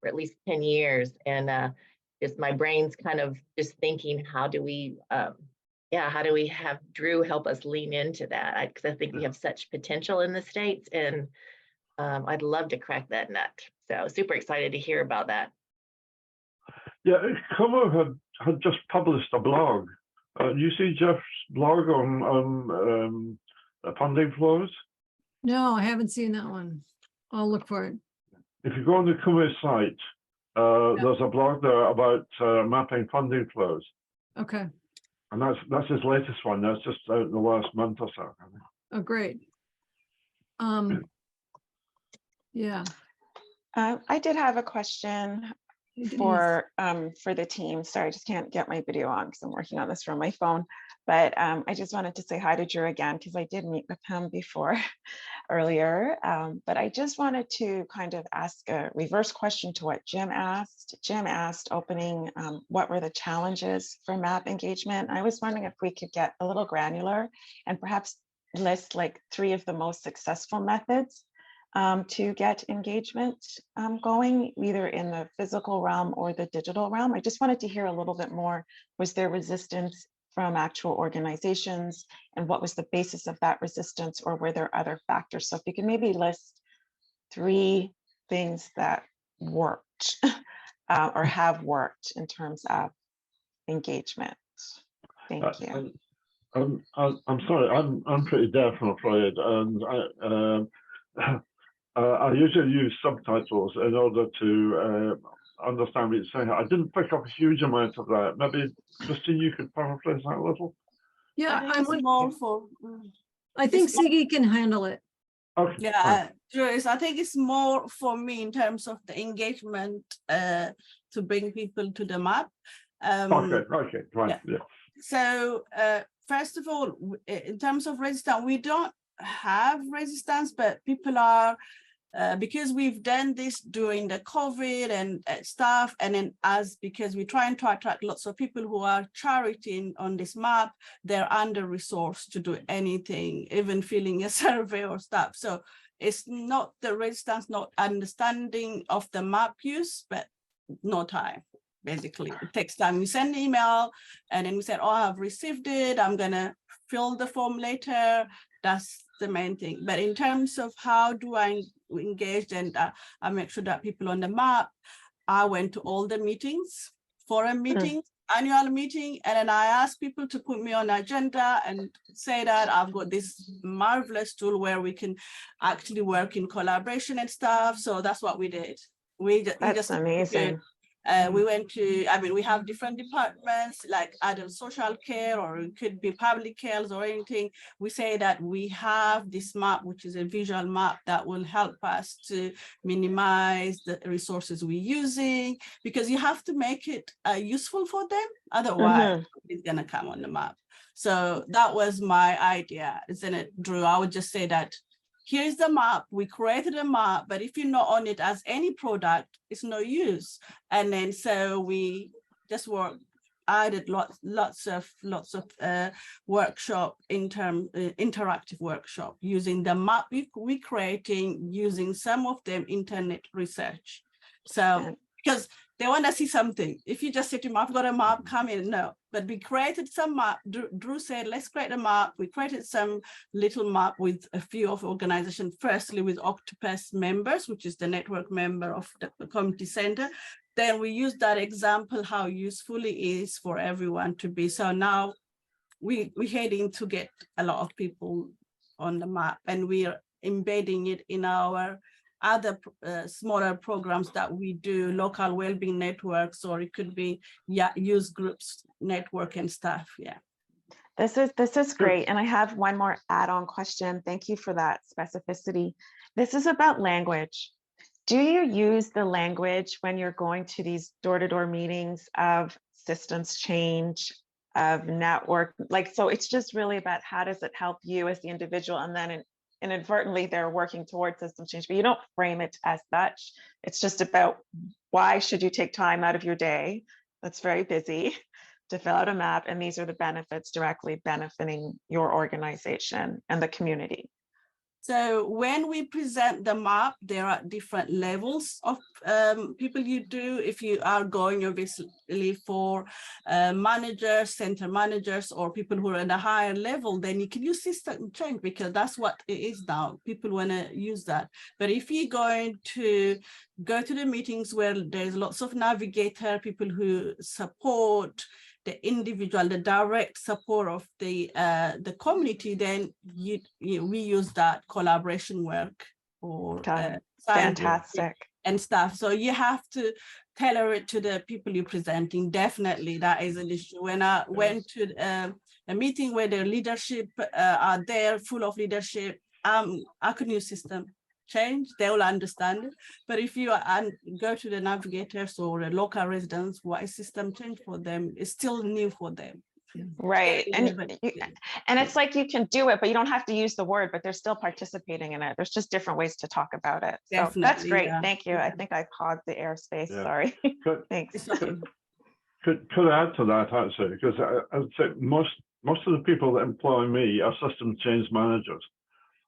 for at least 10 years. And just my brain's kind of just thinking, how do we have Drew help us lean into that? Because I think we have such potential in the States, and I'd love to crack that nut. So super excited to hear about that. Yeah, Como had just published a blog. You see Jeff's blog on funding flows? No, I haven't seen that one. I'll look for it. If you go on the Como site, there's a blog there about mapping funding flows. Okay. And that's his latest one. That's just out in the last month or so. Oh, great. Yeah. I did have a question for the team. Sorry, I just can't get my video on because I'm working on this from my phone. But I just wanted to say hi to Drew again because I did meet with him before earlier. But I just wanted to kind of ask a reverse question to what Jim asked. Jim asked opening, what were the challenges for map engagement? I was wondering if we could get a little granular and perhaps list like 3 of the most successful methods to get engagement going, either in the physical realm or the digital realm. I just wanted to hear a little bit more. Was there resistance from actual organizations, and what was the basis of that resistance, or were there other factors? So if you can maybe list 3 things that worked or have worked in terms of engagement. Thank you. I'm sorry, I'm pretty deaf, I'm afraid, and I usually use subtitles in order to understand what you're saying. I didn't pick up a huge amount of that. Maybe, Christine, you could paraphrase that a little? Yeah, I I think Siggy can handle it. Okay. Yeah, Joyce, I think it's more for me in terms of the engagement to bring people to the map. Okay, right. Yeah. So first of all, in terms of resistance, we don't have resistance, but people are because we've done this during the COVID and stuff, and then because we're trying to attract lots of people who are charity on this map, they're under-resourced to do anything, even filling a survey or stuff. So it's not the resistance, not understanding of the map use, but no time. Basically, it takes time. We send an email and then we said, oh, I've received it. I'm gonna fill the form later. That's the main thing. But in terms of how do I engage and I make sure that people on the map, I went to all the meetings, forum meetings, annual meeting, and then I asked people to put me on agenda and say that I've got this marvelous tool where we can actually work in collaboration and stuff. So that's what we did. That's amazing. We went to, we have different departments like adult social care, or it could be public health or anything. We say that we have this map, which is a visual map that will help us to minimize the resources we're using, because you have to make it useful for them. Otherwise, it's going to come on the map. So that was my idea, isn't it, Drew? I would just say that here's the map. We created a map, but if you're not on it as any product, it's no use. And then so we just added lots of workshop, interactive workshop using the map we creating, using some of them internet research. So because they want to see something. If you just say to them, I've got a map, come in, no. But we created some map. Drew said, let's create a map. We created some little map with a few of organizations, firstly with Octopus members, which is the network member of the community center. Then we use that example, how useful it is for everyone to be. So now we're heading to get a lot of people on the map, and we are embedding it in our other smaller programs that we do, local wellbeing networks, or it could be youth groups network and stuff. Yeah. This is great. And I have one more add-on question. Thank you for that specificity. This is about language. Do you use the language when you're going to these door-to-door meetings of systems change, of network? Like, so it's just really about how does it help you as the individual, and then inadvertently they're working towards system change, but you don't frame it as such. It's just about why should you take time out of your day that's very busy to fill out a map, and these are the benefits directly benefiting your organization and the community. So when we present the map, there are different levels of people you do. If you are going obviously for managers, center managers, or people who are at a higher level, then you can use system change, because that's what it is now. People want to use that. But if you're going to go to the meetings where there's lots of navigator, people who support the individual, the direct support of the community, then we use that collaboration work or fantastic and stuff. So you have to tailor it to the people you're presenting. Definitely, that is an issue. When I went to a meeting where the leadership are there, full of leadership, I could use system change, they will understand it. But if you go to the navigators or the local residents, what is system change for them is still new for them. Right. And it's like you can do it, but you don't have to use the word, but they're still participating in it. There's just different ways to talk about it. So definitely, that's great. Yeah. Thank you. I think I hogged the airspace. Yeah. Sorry. Thanks. Could I add to that, actually? Because I'd say most of the people that employ me are system change managers.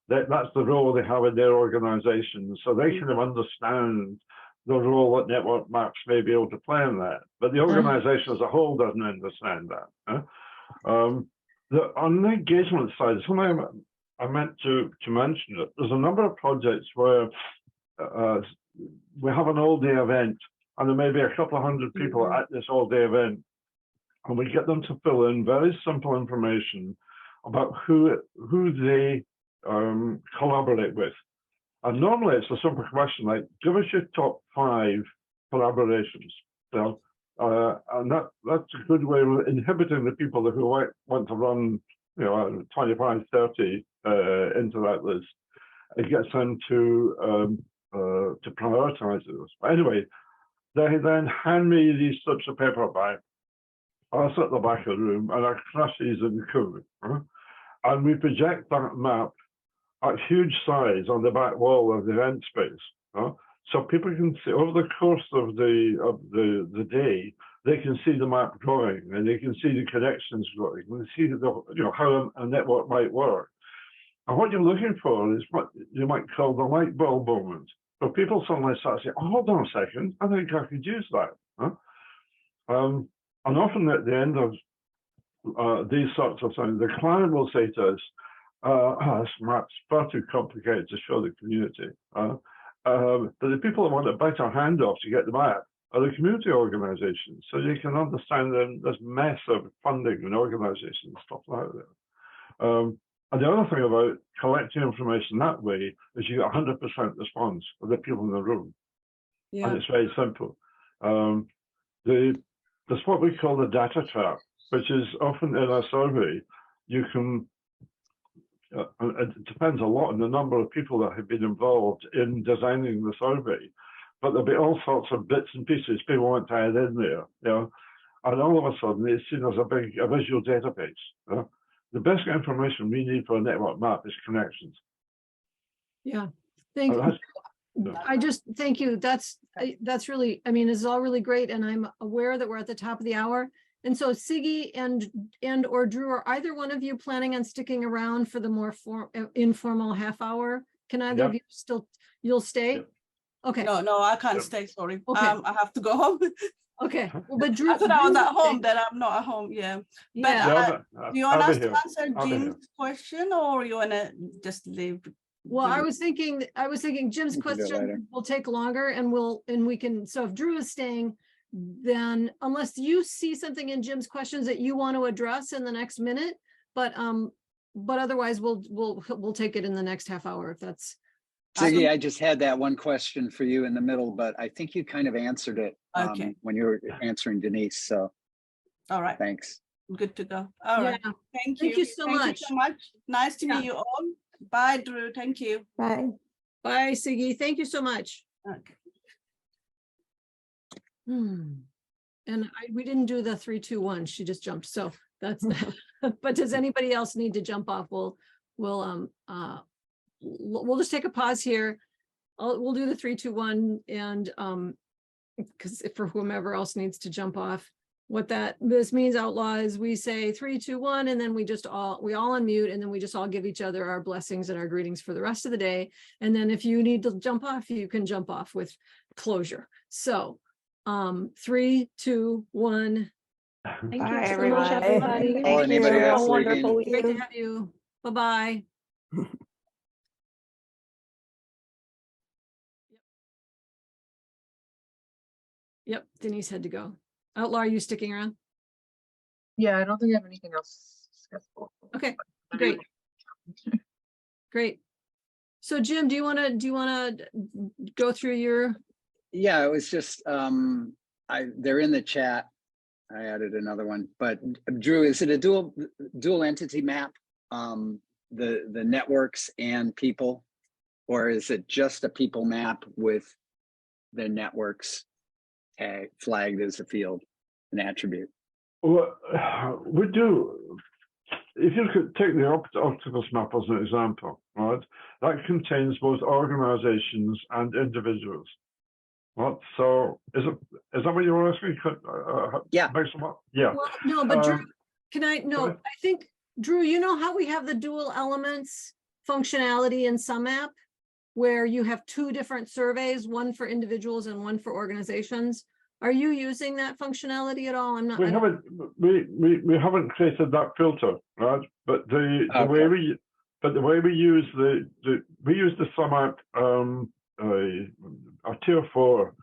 That's the role they have in their organization. So they kind of understand the role that network maps may be able to play in that. But the organization as a whole doesn't understand that. On the engagement side, something I meant to mention it. There's a number of projects where we have an all-day event, and there may be a couple of hundred people at this all-day event, and we get them to fill in very simple information about who they collaborate with. And normally it's a simple question like, give us your top 5 collaborations. So, and that's a good way of inhibiting the people who want to run, 25, 30 into that list. It gets them to prioritize those. But anyway, they then hand me these slips of paper back. I sit at the back of the room and I crush these in code. And we project that map at huge size on the back wall of the event space. So people can see over the course of the day, they can see the map growing and they can see the connections growing. They see how a network might work. And what you're looking for is what you might call the light bulb moment. So people suddenly start saying, oh, hold on a second, I think I could use that. And often at the end of these sorts of things, the client will say to us, this map's far too complicated to show the community. But the people that want to bite our hand off to get the map are the community organizations, so you can understand this mess of funding and organizations, stuff like that. And the other thing about collecting information that way is you get 100% response of the people in the room. Yeah. And it's very simple. There's what we call the data trap, which is often in a survey, you can, it depends a lot on the number of people that have been involved in designing the survey, but there'll be all sorts of bits and pieces people want to add in there, and all of a sudden it's seen as a visual database. The best information we need for a network map is connections. Yeah, thank you. I just, thank you. That's really, I mean, it's all really great. And I'm aware that we're at the top of the hour. And so Siggy and or Drew, are either one of you planning on sticking around for the more informal half hour? Can either of you still, you'll stay? Okay. No, I can't stay, sorry. Okay. I have to go home. Okay, well, but Drew. I thought I was at home, then I'm not at home, yeah. Yeah. But do you want us to answer Jim's question or you want to just leave? Well, I was thinking Jim's question will take longer and we can, so if Drew is staying, then unless you see something in Jim's questions that you want to address in the next minute, but otherwise we'll take it in the next half hour if that's. Siggy, I just had that one question for you in the middle, but I think you kind of answered it when you were answering Denise. So, all right, thanks. Good to go. All right, thank you. Thank you so much. Nice to meet you all. Bye, Drew. Thank you. Bye. Bye, Siggy. Thank you so much. Okay. And we didn't do the 3, 2, 1. She just jumped. So that's. But does anybody else need to jump off? We'll just take a pause here. We'll do the 3, 2, 1, and because for whomever else needs to jump off, what this means, Outlaw, is we say 3, 2, 1, and then we all unmute, and then we just all give each other our blessings and our greetings for the rest of the day. And then if you need to jump off, you can jump off with closure. So 3, 2, 1. Thank Bye, you so everyone. much, everybody. Oh, anybody else leaving? Wonderful Great to have you. Bye-bye. Yep, Denise had to go. Outlaw, are you sticking around? Yeah, I don't think I have anything else scheduled. Okay, great. Great. So Jim, do you want to go through your? Yeah, it was just they're in the chat. I added another one, but Drew, is it a dual entity map? The networks and people, or is it just a people map with the networks flagged as a field, an attribute? Well, we do. If you could take the Octopus map as an example, right? That contains both organizations and individuals. What? So is that what you were asking? Yeah. Yeah. Well, no, but Drew, I think, Drew, you know how we have the dual elements functionality in SumMap, where you have 2 different surveys, one for individuals and one for organizations. Are you using that functionality at all? I'm not. We haven't created that filter, right? But the way we use the SumMap a tier 4,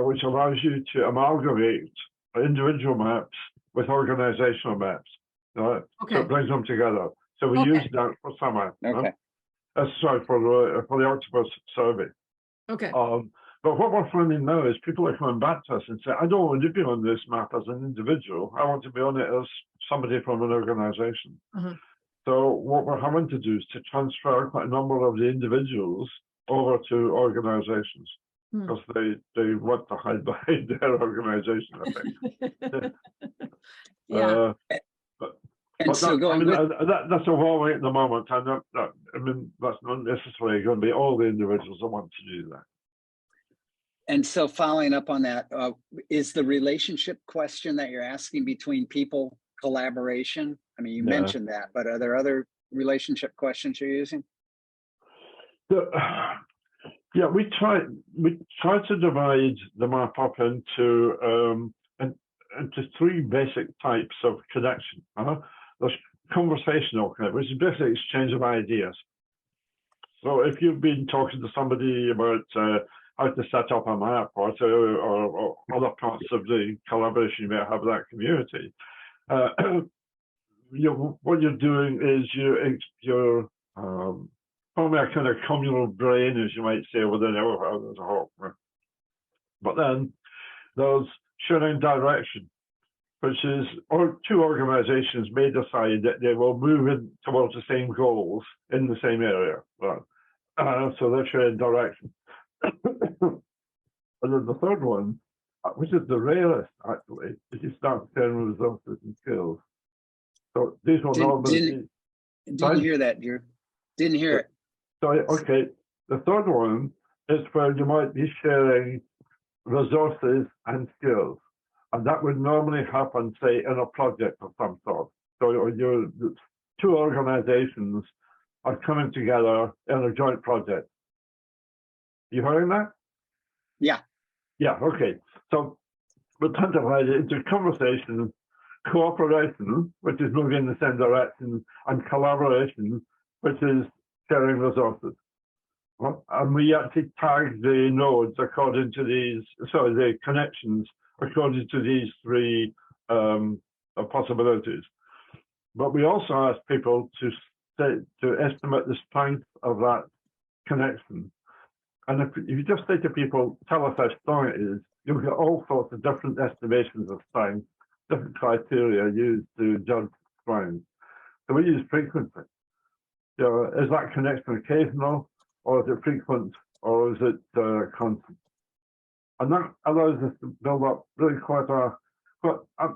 which allows you to amalgamate individual maps with organizational maps, right? Okay. So it brings them together. So we use that for SumMap. Okay. Sorry, for the Octopus survey. Okay. But what we're finding now is people are coming back to us and say, I don't want to be on this map as an individual. I want to be on it as somebody from an organization. So what we're having to do is to transfer quite a number of the individuals over to organizations, because they want to hide behind their organization, I think. Yeah. That's evolving at the moment. And I mean, that's not necessarily going to be all the individuals that want to do that. And so following up on that, is the relationship question that you're asking between people collaboration? I mean, you Yeah. mentioned that, but are there other relationship questions you're using? Yeah, we try to divide the map up into three basic types of connection. There's conversational connection, which is basically exchange of ideas. So if you've been talking to somebody about how to set up a map or other parts of the collaboration you may have with that community, what you're doing is you're forming a kind of communal brain, as you might say, within our as a whole. But then there's sharing direction, which is two organizations may decide that they will move in towards the same goals in the same area. Right? So they're sharing direction. And then the third one, which is the rarest actually, is you start sharing resources and skills. So these will normally didn't hear that, Drew. Didn't hear it. Sorry, okay. The third one is where you might be sharing resources and skills. And that would normally happen, say, in a project of some sort. So your two organizations are coming together in a joint project. You hearing that? Yeah. Yeah, okay. So we tend to divide it into conversation, cooperation, which is moving in the same direction, and collaboration, which is sharing resources. And we actually tag the nodes according to these, sorry, the connections according to these three possibilities. But we also ask people to estimate the strength of that connection. And if you just say to people, tell us how strong it is, you'll get all sorts of different estimations of strength, different criteria used to judge strength. So we use frequency. Is that connection occasional, or is it frequent, or is it constant? And that allows us to build up really quite a,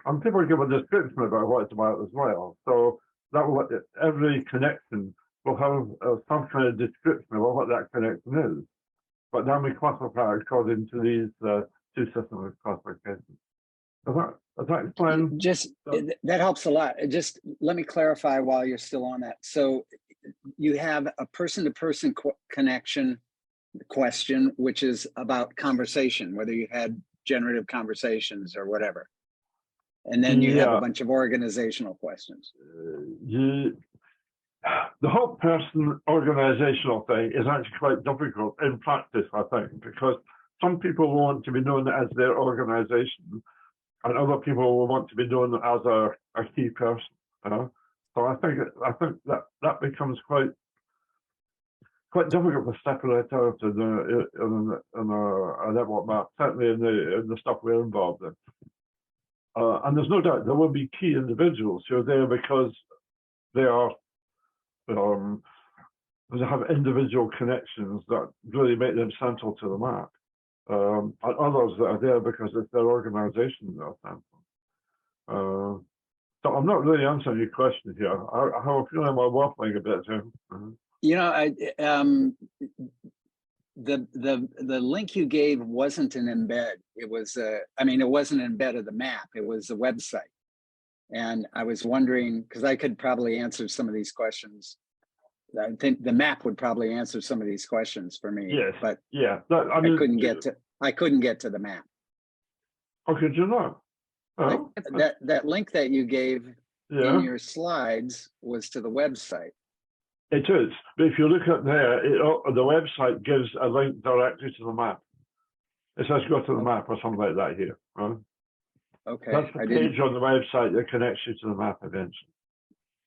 and people give a description about what it's about as well. So that will, every connection will have some kind of description of what that connection is. But then we classify according to these two systems of classification. Does that explain? That helps a lot. Just let me clarify while you're still on that. So you have a person-to-person connection question, which is about conversation, whether you had generative conversations or whatever. And then you have a bunch of organizational questions. The whole person organizational thing is actually quite difficult in practice, I think, because some people want to be known as their organization, and other people will want to be known as a key person. So I think that becomes quite difficult to separate out in a network map, certainly in the stuff we're involved in. And there's no doubt there will be key individuals who are there because they are they have individual connections that really make them central to the map. And others that are there because it's their organization that are central. So I'm not really answering your question here. I have a feeling I'm waffling a bit here. You know, the link you gave wasn't an embed. It was it wasn't an embed of the map. It was a website. And I was wondering, because I could probably answer some of these questions. I think the map would probably answer some of these questions for me. Yes. But yeah, I couldn't get to the map. Oh, could you not? Oh, That link that you gave in your slides was to the website. It is, but if you look at there, the website gives a link directly to the map. It says go to the map or something like that here. Right? Okay. That's the page on the website that connects you to the map eventually.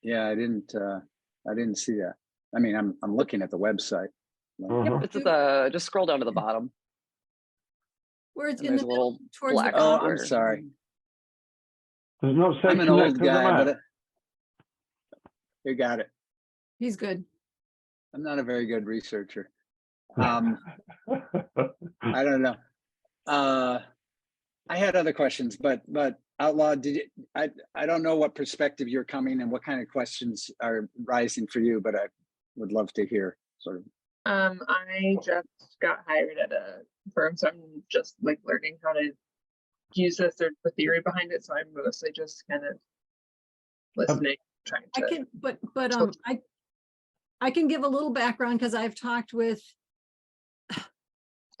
Yeah, I didn't see that. I mean, I'm looking at the website. Yep, it's at just scroll down to the bottom. Where it's And in there's the a little middle, towards black the Oh, bottom. I'm sorry. There's no I'm an old guy, but you got it. He's good. I'm not a very good researcher. I don't know. I had other questions, but Outlaw, I don't know what perspective you're coming and what kind of questions are rising for you, but would love to hear sort of. I just got hired at a firm, so I'm just like learning how to use this or the theory behind it. So I'm mostly just kind of listening, trying I to. can, but I can give a little background because I've talked with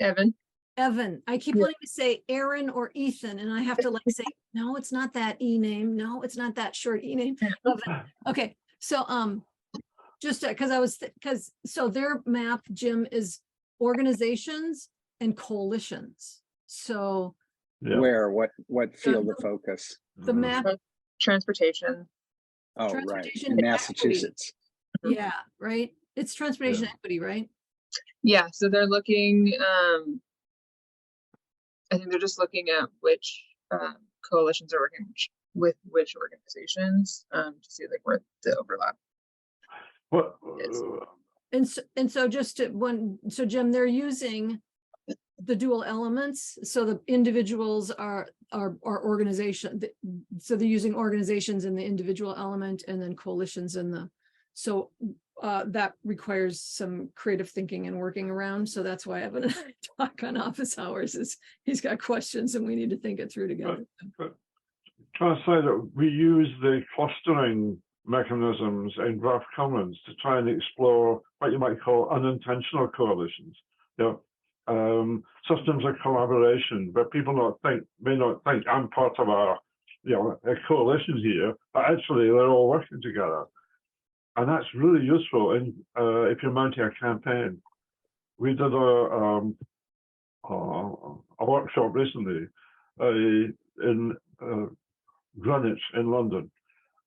Evan. I keep wanting to say Aaron or Ethan, and I have to like say, no, it's not that E name. No, it's not that short E name. Evan. Okay, so just because so their map, Jim, is organizations and coalitions. So Yeah. Where, what field of focus? the map, Transportation. Oh, right, transportation in equity. Massachusetts. Yeah, right. It's transportation Yeah. equity, right? Yeah, so they're looking, I think they're just looking at which coalitions are working with which organizations to see like where the overlap What? is. And so just to so Jim, they're using the dual elements. So the individuals are organization. So they're using organizations in the individual element and then coalitions in the, so that requires some creative thinking and working around. So that's why Evan and I talk on office hours, is he's got questions and we need to think it through together. Can I say that we use the clustering mechanisms in Graph Commons to try and explore what you might call unintentional coalitions. You know, systems of collaboration where people may not think I'm part of a coalition here, but actually they're all working together. And that's really useful if you're mounting a campaign. We did a workshop recently in Greenwich in London.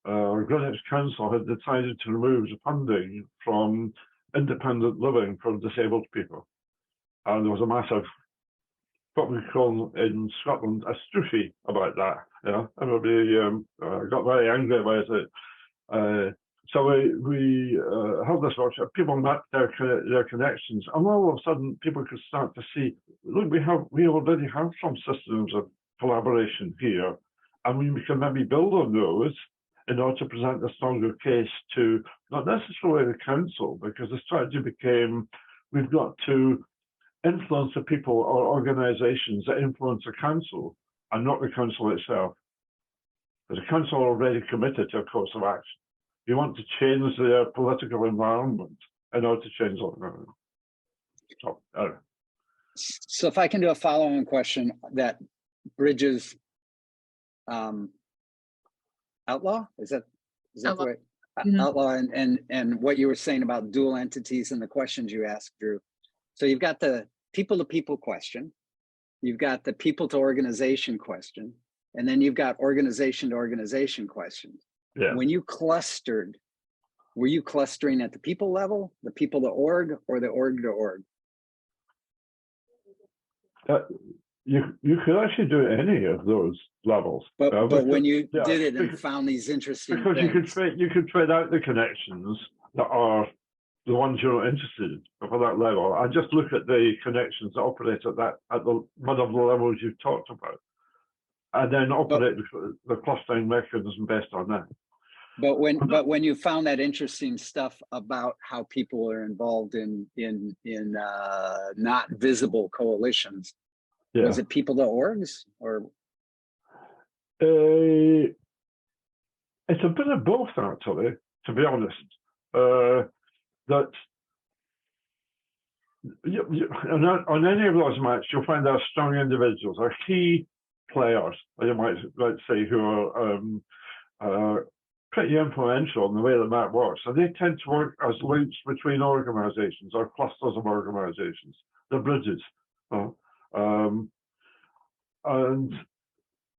Greenwich Council had decided to remove the funding from independent living for disabled people. And there was a massive, what we call in Scotland, a stoofy about that. Everybody got very angry about it. So we held this workshop. People mapped their connections, and all of a sudden, people could start to see, look, we already have some systems of collaboration here, and we can maybe build on those in order to present a stronger case to not necessarily the council, because the strategy became we've got to influence the people or organisations that influence the council, and not the council itself. Because the council already committed to a course of action. You want to change their political environment in order to change it. So if I can do a follow-on question that bridges outlaw, is that Outlaw. the way? Mhm. Outlaw and what you were saying about dual entities and the questions you asked, Drew. So you've got the people-to-people question, you've got the people-to-organization question, and then you've got organization-to-organization questions. Yeah. When you clustered, were you clustering at the people level, the people to org, or the org to org? You could actually do any of those levels. But when you did it and found these interesting because things, you could trade out the connections that are the ones you're interested in for that level, and just look at the connections that operate at one of the levels you've talked about, and then operate the clustering mechanism based on that. But when you found that interesting stuff about how people are involved in not visible coalitions, was it people to orgs or? It's a bit of both, actually, to be honest. That on any of those maps, you'll find there are strong individuals, or key players, you might say, who are pretty influential in the way the map works. And they tend to work as links between organizations or clusters of organizations. They're bridges. And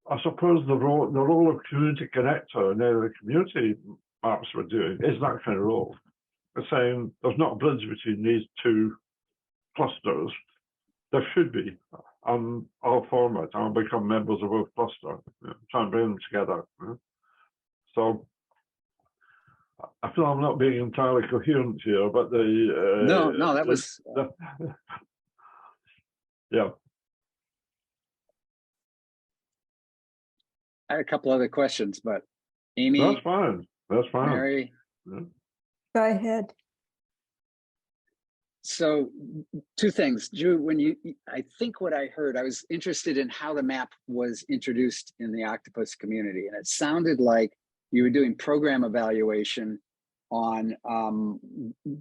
I suppose the role of community connector in the community maps we're doing is that kind of role. We're saying there's not a bridge between these two clusters. There should be. I'll form it. I'll become members of both clusters. Try and bring them together. So I feel I'm not being entirely coherent here, but no, that was yeah. I had a couple other questions, but Amy, That's fine. That's fine. Mary, Go ahead. So two things, Drew, I think what I heard, I was interested in how the map was introduced in the Octopus community. And it sounded like you were doing program evaluation on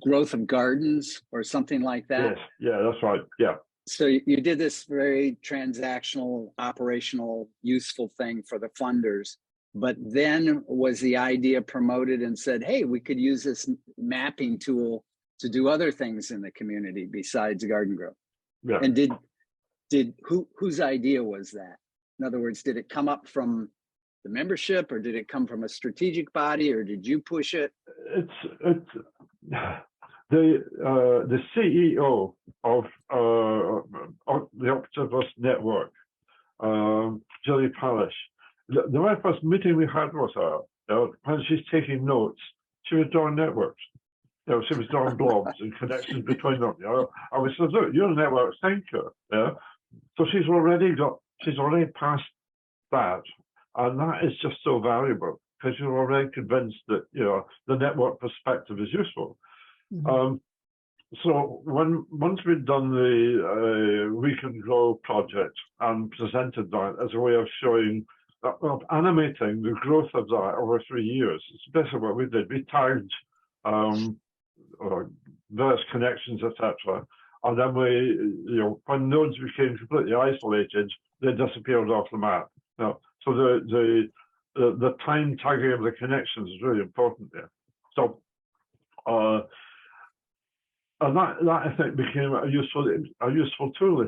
growth of gardens or something like that. Yes, yeah, that's right. Yeah. So you did this very transactional, operational, useful thing for the funders. But then was the idea promoted and said, hey, we could use this mapping tool to do other things in the community besides garden growth? Yeah. And whose idea was that? In other words, did it come up from the membership, or did it come from a strategic body, or did you push it? It's the CEO of the Octopus Network, Julie Parish. The very first meeting we had with her, when she's taking notes, she was drawing networks. She was drawing blobs and connections between them. I was saying, look, you're a network thinker. Yeah. So she's already past that. And that is just so valuable because you're already convinced that, the network perspective is useful. Mm-hmm. So once we'd done the We Can Grow project and presented that as a way of showing, of animating the growth of that over 3 years, it's basically what we did. We tagged various connections, etc. And then when nodes became completely isolated, they disappeared off the map. So the time tagging of the connections is really important there. So and that I think became a useful tool.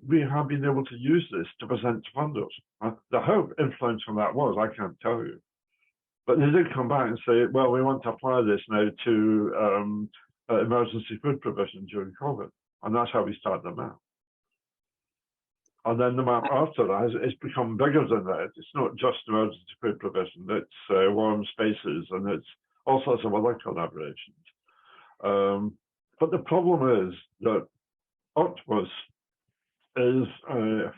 We have been able to use this to present to funders. How influential that was, I can't tell you. But they did come back and say, well, we want to apply this now to emergency food provision during COVID. And that's how we started the map. And then the map after that has become bigger than that. It's not just emergency food provision, it's warm spaces, and it's all sorts of other collaborations. But the problem is that Octopus is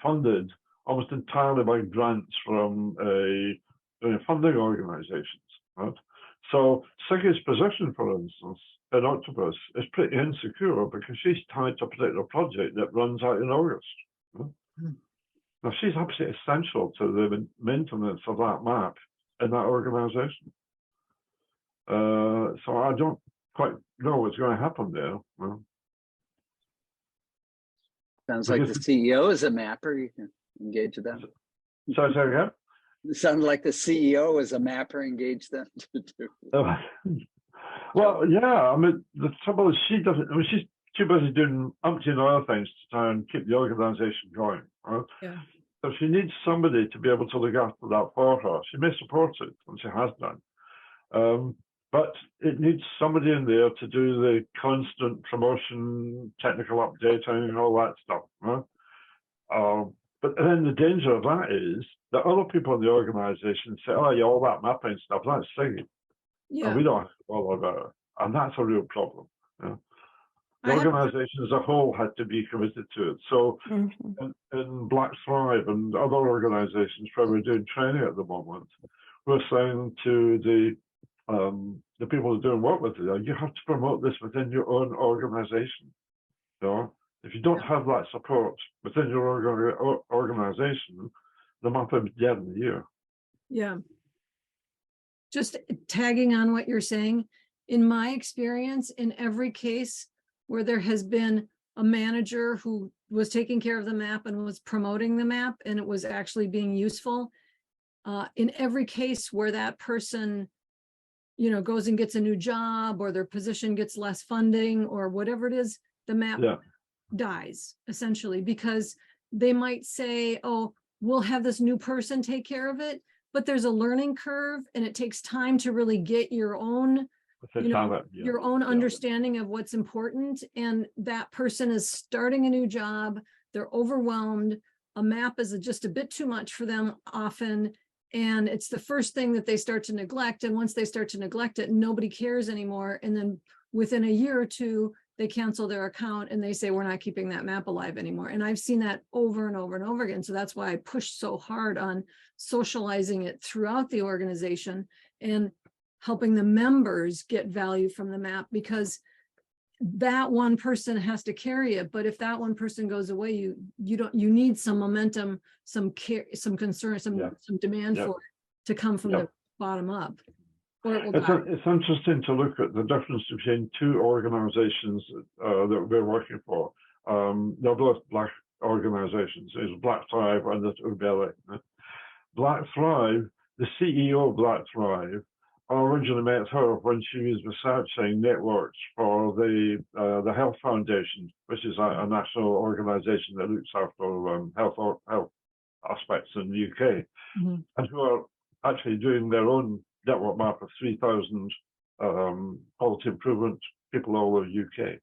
funded almost entirely by grants from funding organizations. Right? So Siggy's position, for instance, in Octopus is pretty insecure because she's tied to a particular project that runs out in August. Right? Now, she's absolutely essential to the maintenance of that map in that organization. So I don't quite know what's going to happen there. Well, sounds like the CEO is a mapper. You can engage with them. Sorry, say again? It sounds like the CEO is a mapper. Engage them. Well, yeah. I mean, the trouble is she doesn't. I mean, she's too busy doing umpteen other things to try and keep the organization going. Right? Yeah. So she needs somebody to be able to look after that for her. She may support it, and she has done. But it needs somebody in there to do the constant promotion, technical updating, and all that stuff. Right? But then the danger of that is that other people in the organization say, oh, yeah, all that mapping stuff, that's Siggy. Yeah. And we don't have to bother about it. And that's a real problem. Yeah. The organization as a whole had to be committed to it. So in Black Thrive and other organizations where we're doing training at the moment, we're saying to the people who are doing work with it, you have to promote this within your own organization. If you don't have that support within your organization, the map is dead in the year. Yeah. Just tagging on what you're saying, in my experience, in every case where there has been a manager who was taking care of the map and was promoting the map and it was actually being useful, in every case where that person goes and gets a new job or their position gets less funding or whatever it is, the map dies essentially, because they might say, oh, we'll have this new person take care of it, but there's a learning curve and it takes time to really get your own understanding of what's important. And that person is starting a new job, they're overwhelmed, a map is just a bit too much for them often. And it's the first thing that they start to neglect. And once they start to neglect it, nobody cares anymore. And then within a year or two, they cancel their account and they say, we're not keeping that map alive anymore. And I've seen that over and over and over again. So that's why I push so hard on socializing it throughout the organization and helping the members get value from the map, because that one person has to carry it. But if that one person goes away, you need some momentum, some care, some concern, some demand for it to come from the bottom up. Or it will die. It's interesting to look at the difference between two organizations that we're working for. They're both Black organizations. It's Black Thrive and it's Ubele. Black Thrive, the CEO of Black Thrive, I originally met her when she was researching networks for the Health Foundation, which is a national organization that looks after health aspects in the UK, and who are actually doing their own network map of 3,000 quality improvement people all over the UK.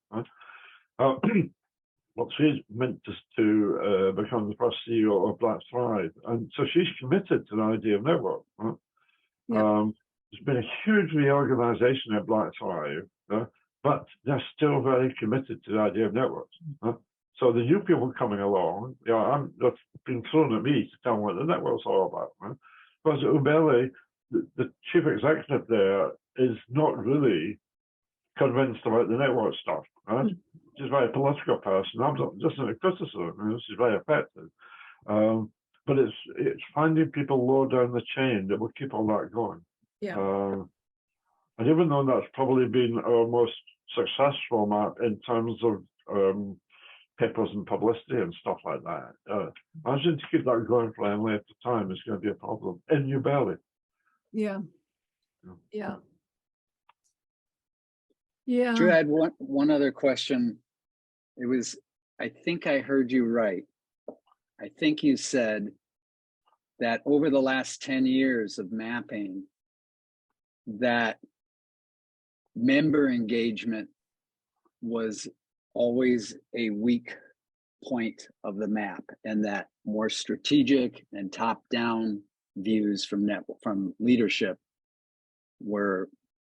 Well, she's meant to become the first CEO of Black Thrive, and so she's committed to the idea of network. There's been a huge reorganization at Black Thrive, but they're still very committed to the idea of networks. So the new people coming along, they've been thrown at me to tell them what the network's all about. Because Ubele, the chief executive there, is not really convinced about the network stuff. She's a very political person. I'm not just in a criticism. She's very effective. But it's finding people low down the chain that will keep all that going. And even though that's probably been our most successful map in terms of papers and publicity and stuff like that, imagine to keep that going for any length of time is going to be a problem in New Delhi. Drew, I had one other question. It was, I think I heard you right. I think you said that over the last 10 years of mapping, that member engagement was always a weak point of the map, and that more strategic and top-down views from leadership were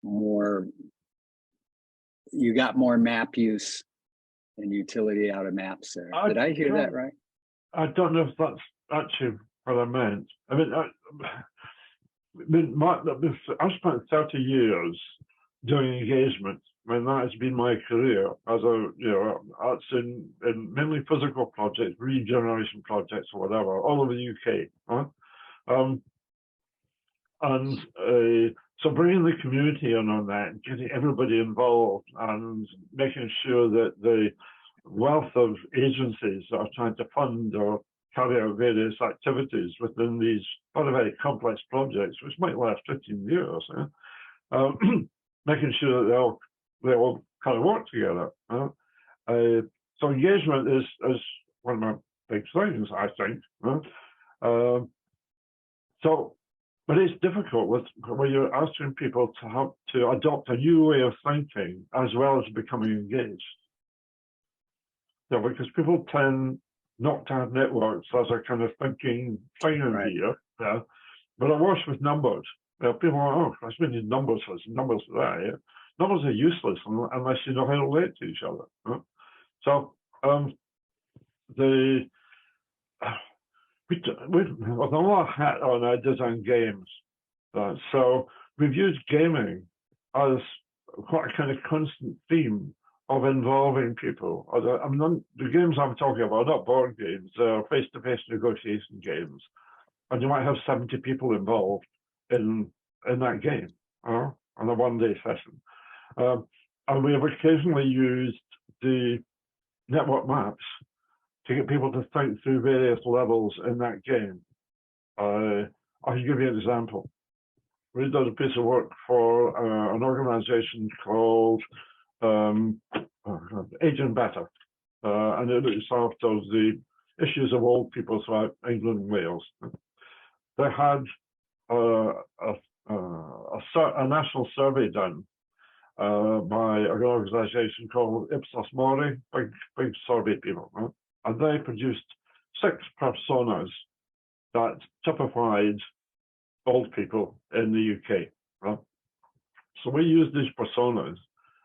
more, you got more map use and utility out of maps there. Did I hear that right? I don't know if that's actually what I meant. I mean, I've spent 30 years doing engagement. I mean, that has been my career as that's in mainly physical projects, regeneration projects or whatever, all over the UK. So bringing the community in on that, getting everybody involved and making sure that the wealth of agencies that are trying to fund or carry out various activities within these very complex projects, which might last 15 years, making sure that they all kind of work together. So engagement is one of my big things, I think. But it's difficult when you're asking people to adopt a new way of thinking as well as becoming engaged. Because people tend not to have networks as a kind of thinking thing in here. But I work with numbers. People are, I just need numbers for this, numbers for that. Numbers are useless unless you know how to relate to each other. So with a lot of hat on, I design games. So we've used gaming as quite a kind of constant theme of involving people. The games I'm talking about are not board games, they're face-to-face negotiation games. And you might have 70 people involved in that game on a one-day session. And we have occasionally used the network maps to get people to think through various levels in that game. I can give you an example. We did a piece of work for an organization called Aging Better, and it looks after the issues of old people throughout England and Wales. They had a national survey done by an organization called Ipsos Mori, big survey people. And they produced 6 personas that typified old people in the UK. Right? So we use these personas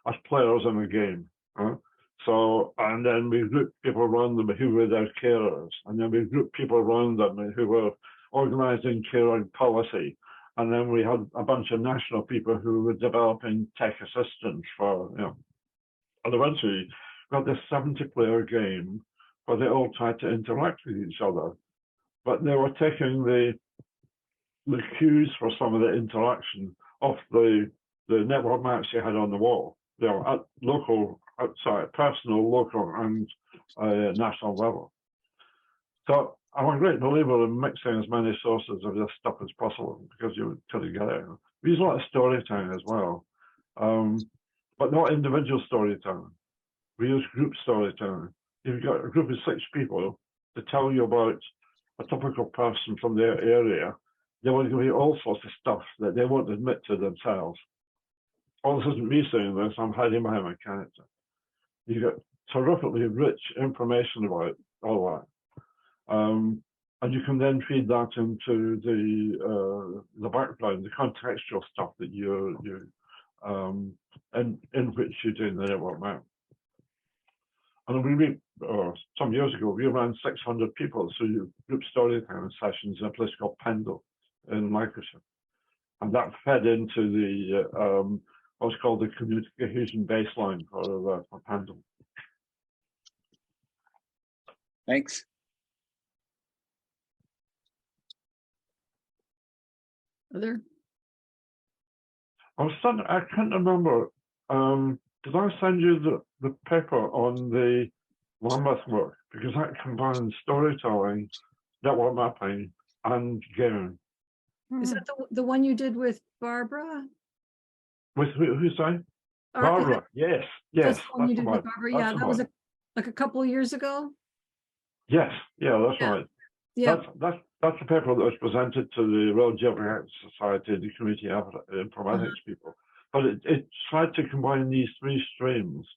as players in a game. And then we grouped people around them who were their carers, and then we grouped people around them who were organising caring policy, and then we had a bunch of national people who were developing tech assistance for And eventually got this 70-player game where they all tried to interact with each other, but they were taking the cues for some of the interaction off the network maps you had on the wall. They were at local, outside, personal, local, and national level. So I'm a great believer in mixing as many sources of this stuff as possible because you kind of get it. We use a lot of storytelling as well, but not individual storytelling. We use group storytelling. If you've got a group of 6 people to tell you about a typical person from their area, they want to give you all sorts of stuff that they won't admit to themselves. Oh, this isn't me saying this, I'm hiding behind my character. You get terrifically rich information about all that. And you can then feed that into the background, the contextual stuff that in which you're doing the network map. And some years ago, we ran 600 people through group storytelling sessions in a place called Pendle in Lancashire. And that fed into the what's called the community cohesion baseline for Pendle. Thanks. Other? I can't remember. Did I send you the paper on the Lambeth work? Because that combines storytelling, network mapping, and gaming. Is that the one you did with Barbara? With who's saying? Barbara, yes. That's the one you that's did the with one. Barbara. That's Yeah, the that was one. like a couple of years ago. Yes, that's Yeah. right. Yeah. That's the paper that was presented to the Royal Geographic Society, the Community Informatics people. But it tried to combine these 3 streams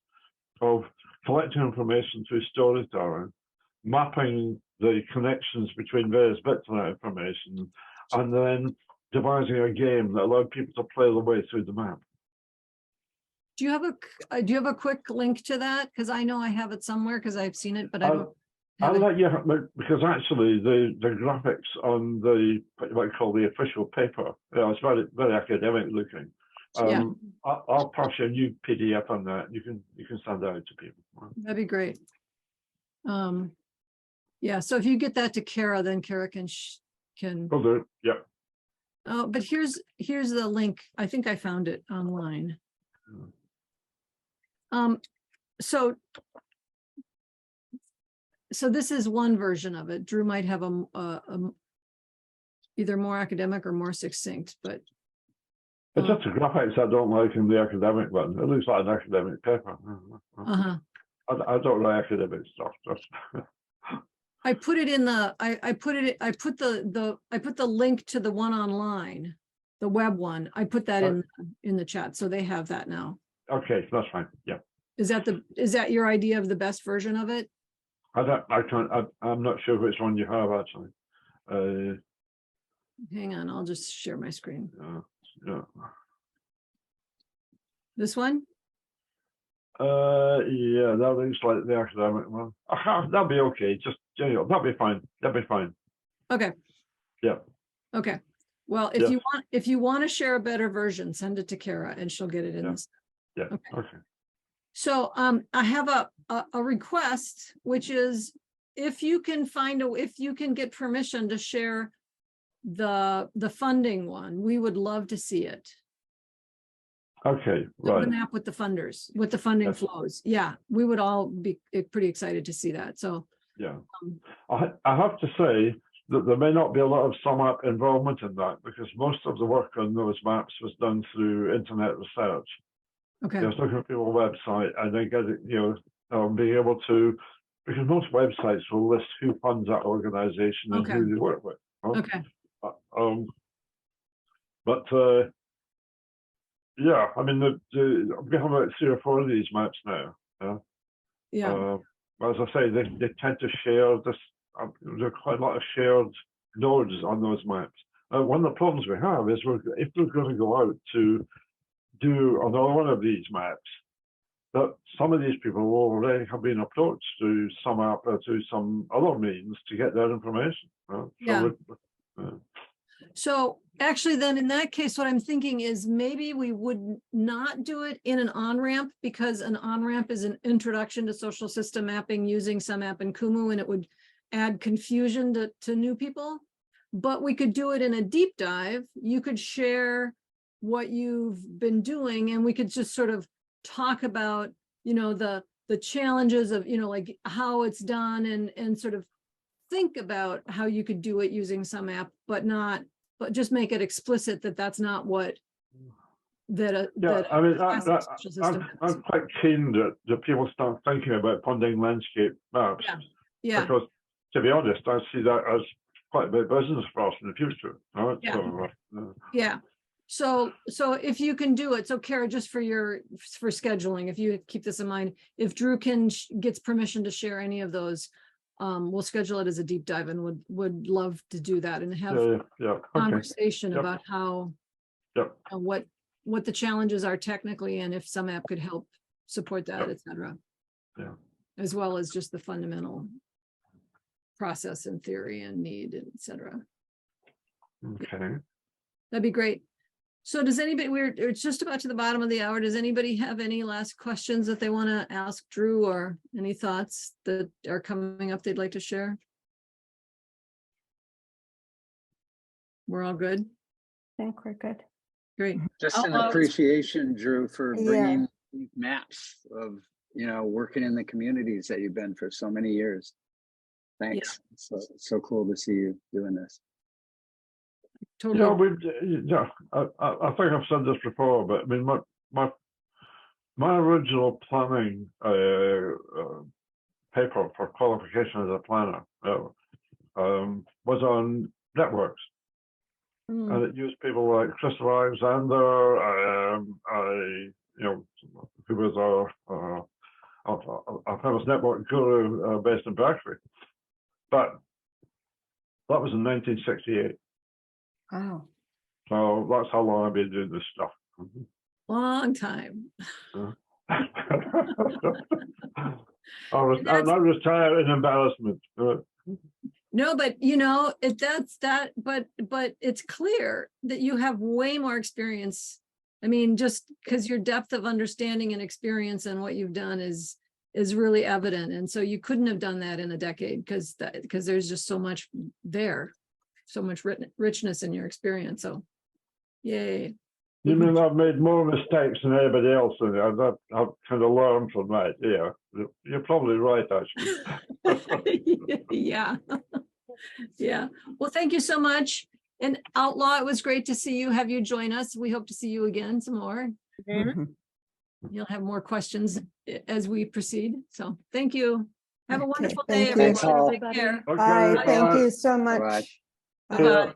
of collecting information through storytelling, mapping the connections between various bits of that information, and then devising a game that allowed people to play their way through the map. Do you have a quick link to that? Because I know I have it somewhere because I've seen it, but I don't. I'll let you, because actually the graphics on what I call the official paper, it's very, very academic looking. Yeah. I'll pass you a new PDF on that. You can send that out to people. That'd be great. Yeah, so if you get that to Kara, then Kara can. Will do. Yeah. Oh, but here's the link. I think I found it online. So this is one version of it. Drew might have a either more academic or more succinct, but it's just the graphics I don't like in the academic one. It looks like an academic paper. I don't like academic stuff. I put it in the I put the link to the one online, the web one. I put that in the chat, so they have that now. Okay, that's fine. Yeah. Is that your idea of the best version of it? I'm not sure which one you have actually. Hang on, I'll just share my screen. Yeah. This one? Yeah, that looks like the academic one. That'll be okay. Just that'll be fine. That'll be fine. Okay. Yeah. Okay. Well, if you want to share a better version, send it to Kara and she'll get it in this. Yeah. Okay. So I have a request, which is if you can get permission to share the funding one, we would love to see it. Okay, right. The map with the funders, with the funding flows. Yeah, we would all be pretty excited to see that. So yeah, I have to say that there may not be a lot of SumUp involvement in that because most of the work on those maps was done through internet research. Okay. Just looking at people's website and then get it, being able to, because most websites will list who funds that organization and who they work with. Okay. Yeah, I mean, we have about 3 or 4 of these maps now. Yeah. As I say, they tend to share this. There are quite a lot of shared nodes on those maps. One of the problems we have is if we're going to go out to do another one of these maps, that some of these people will already have been approached through some app or through some other means to get that information. So actually, then in that case, what I'm thinking is maybe we would not do it in an on-ramp, because an on-ramp is an introduction to social system mapping using SumApp and Kumu, and it would add confusion to new people. But we could do it in a deep dive. You could share what you've been doing, and we could just sort of talk about, you know, the challenges of, you know, like how it's done, and sort of think about how you could do it using SumApp, but just make it explicit that that's not what I mean, I'm quite keen that people start thinking about funding landscape maps. Yeah. Because to be honest, I see that as quite a big business for us in the future. Right? Yeah. So, Yeah. So if you can do it, so Kara, just for scheduling, if you keep this in mind, if Drew gets permission to share any of those, we'll schedule it as a deep dive, and would love to do that and have okay. conversation Yep. about how Yep. what the challenges are technically, and if SumApp could help support that, et cetera. Yeah. As well as just the fundamental process and theory and need, et cetera. Okay. That'd be great. So does anybody, it's just about to the bottom of the hour. Does anybody have any last questions that they want to ask Drew, or any thoughts that are coming up they'd like to share? We're all good? I think we're good. Great. Just an I'll- appreciation, Drew, for Yeah. bringing these maps of, you know, working in the communities that you've been for so many years. Thanks. So cool to see you doing this. Totally. I think I've said this before, but I mean, my original planning paper for qualification as a planner was on networks, and it used people like Crystal Alexander, who was our famous network guru based in Berkeley. But that was in 1968. Wow. So that's how long I've been doing this stuff. Long time. I'm not retired in embarrassment. No, but you know, but it's clear that you have way more experience. I mean, just because your depth of understanding and experience and what you've done is really evident. And so you couldn't have done that in a decade, because there's just so much there, so much richness in your experience. So yay. You mean I've made more mistakes than anybody else, and I've kind of learned from that. Yeah, you're probably right, actually. Yeah. Yeah. Well, thank you so much. And Outlaw, it was great to see you, have you join us. We hope to see you again some more. Mhm. You'll have more questions as we proceed. So thank you. Have a Okay, wonderful thank day, you. Thanks, everyone. all. Take care. Okay, Bye. Thank you so Bye. much. Bye-bye.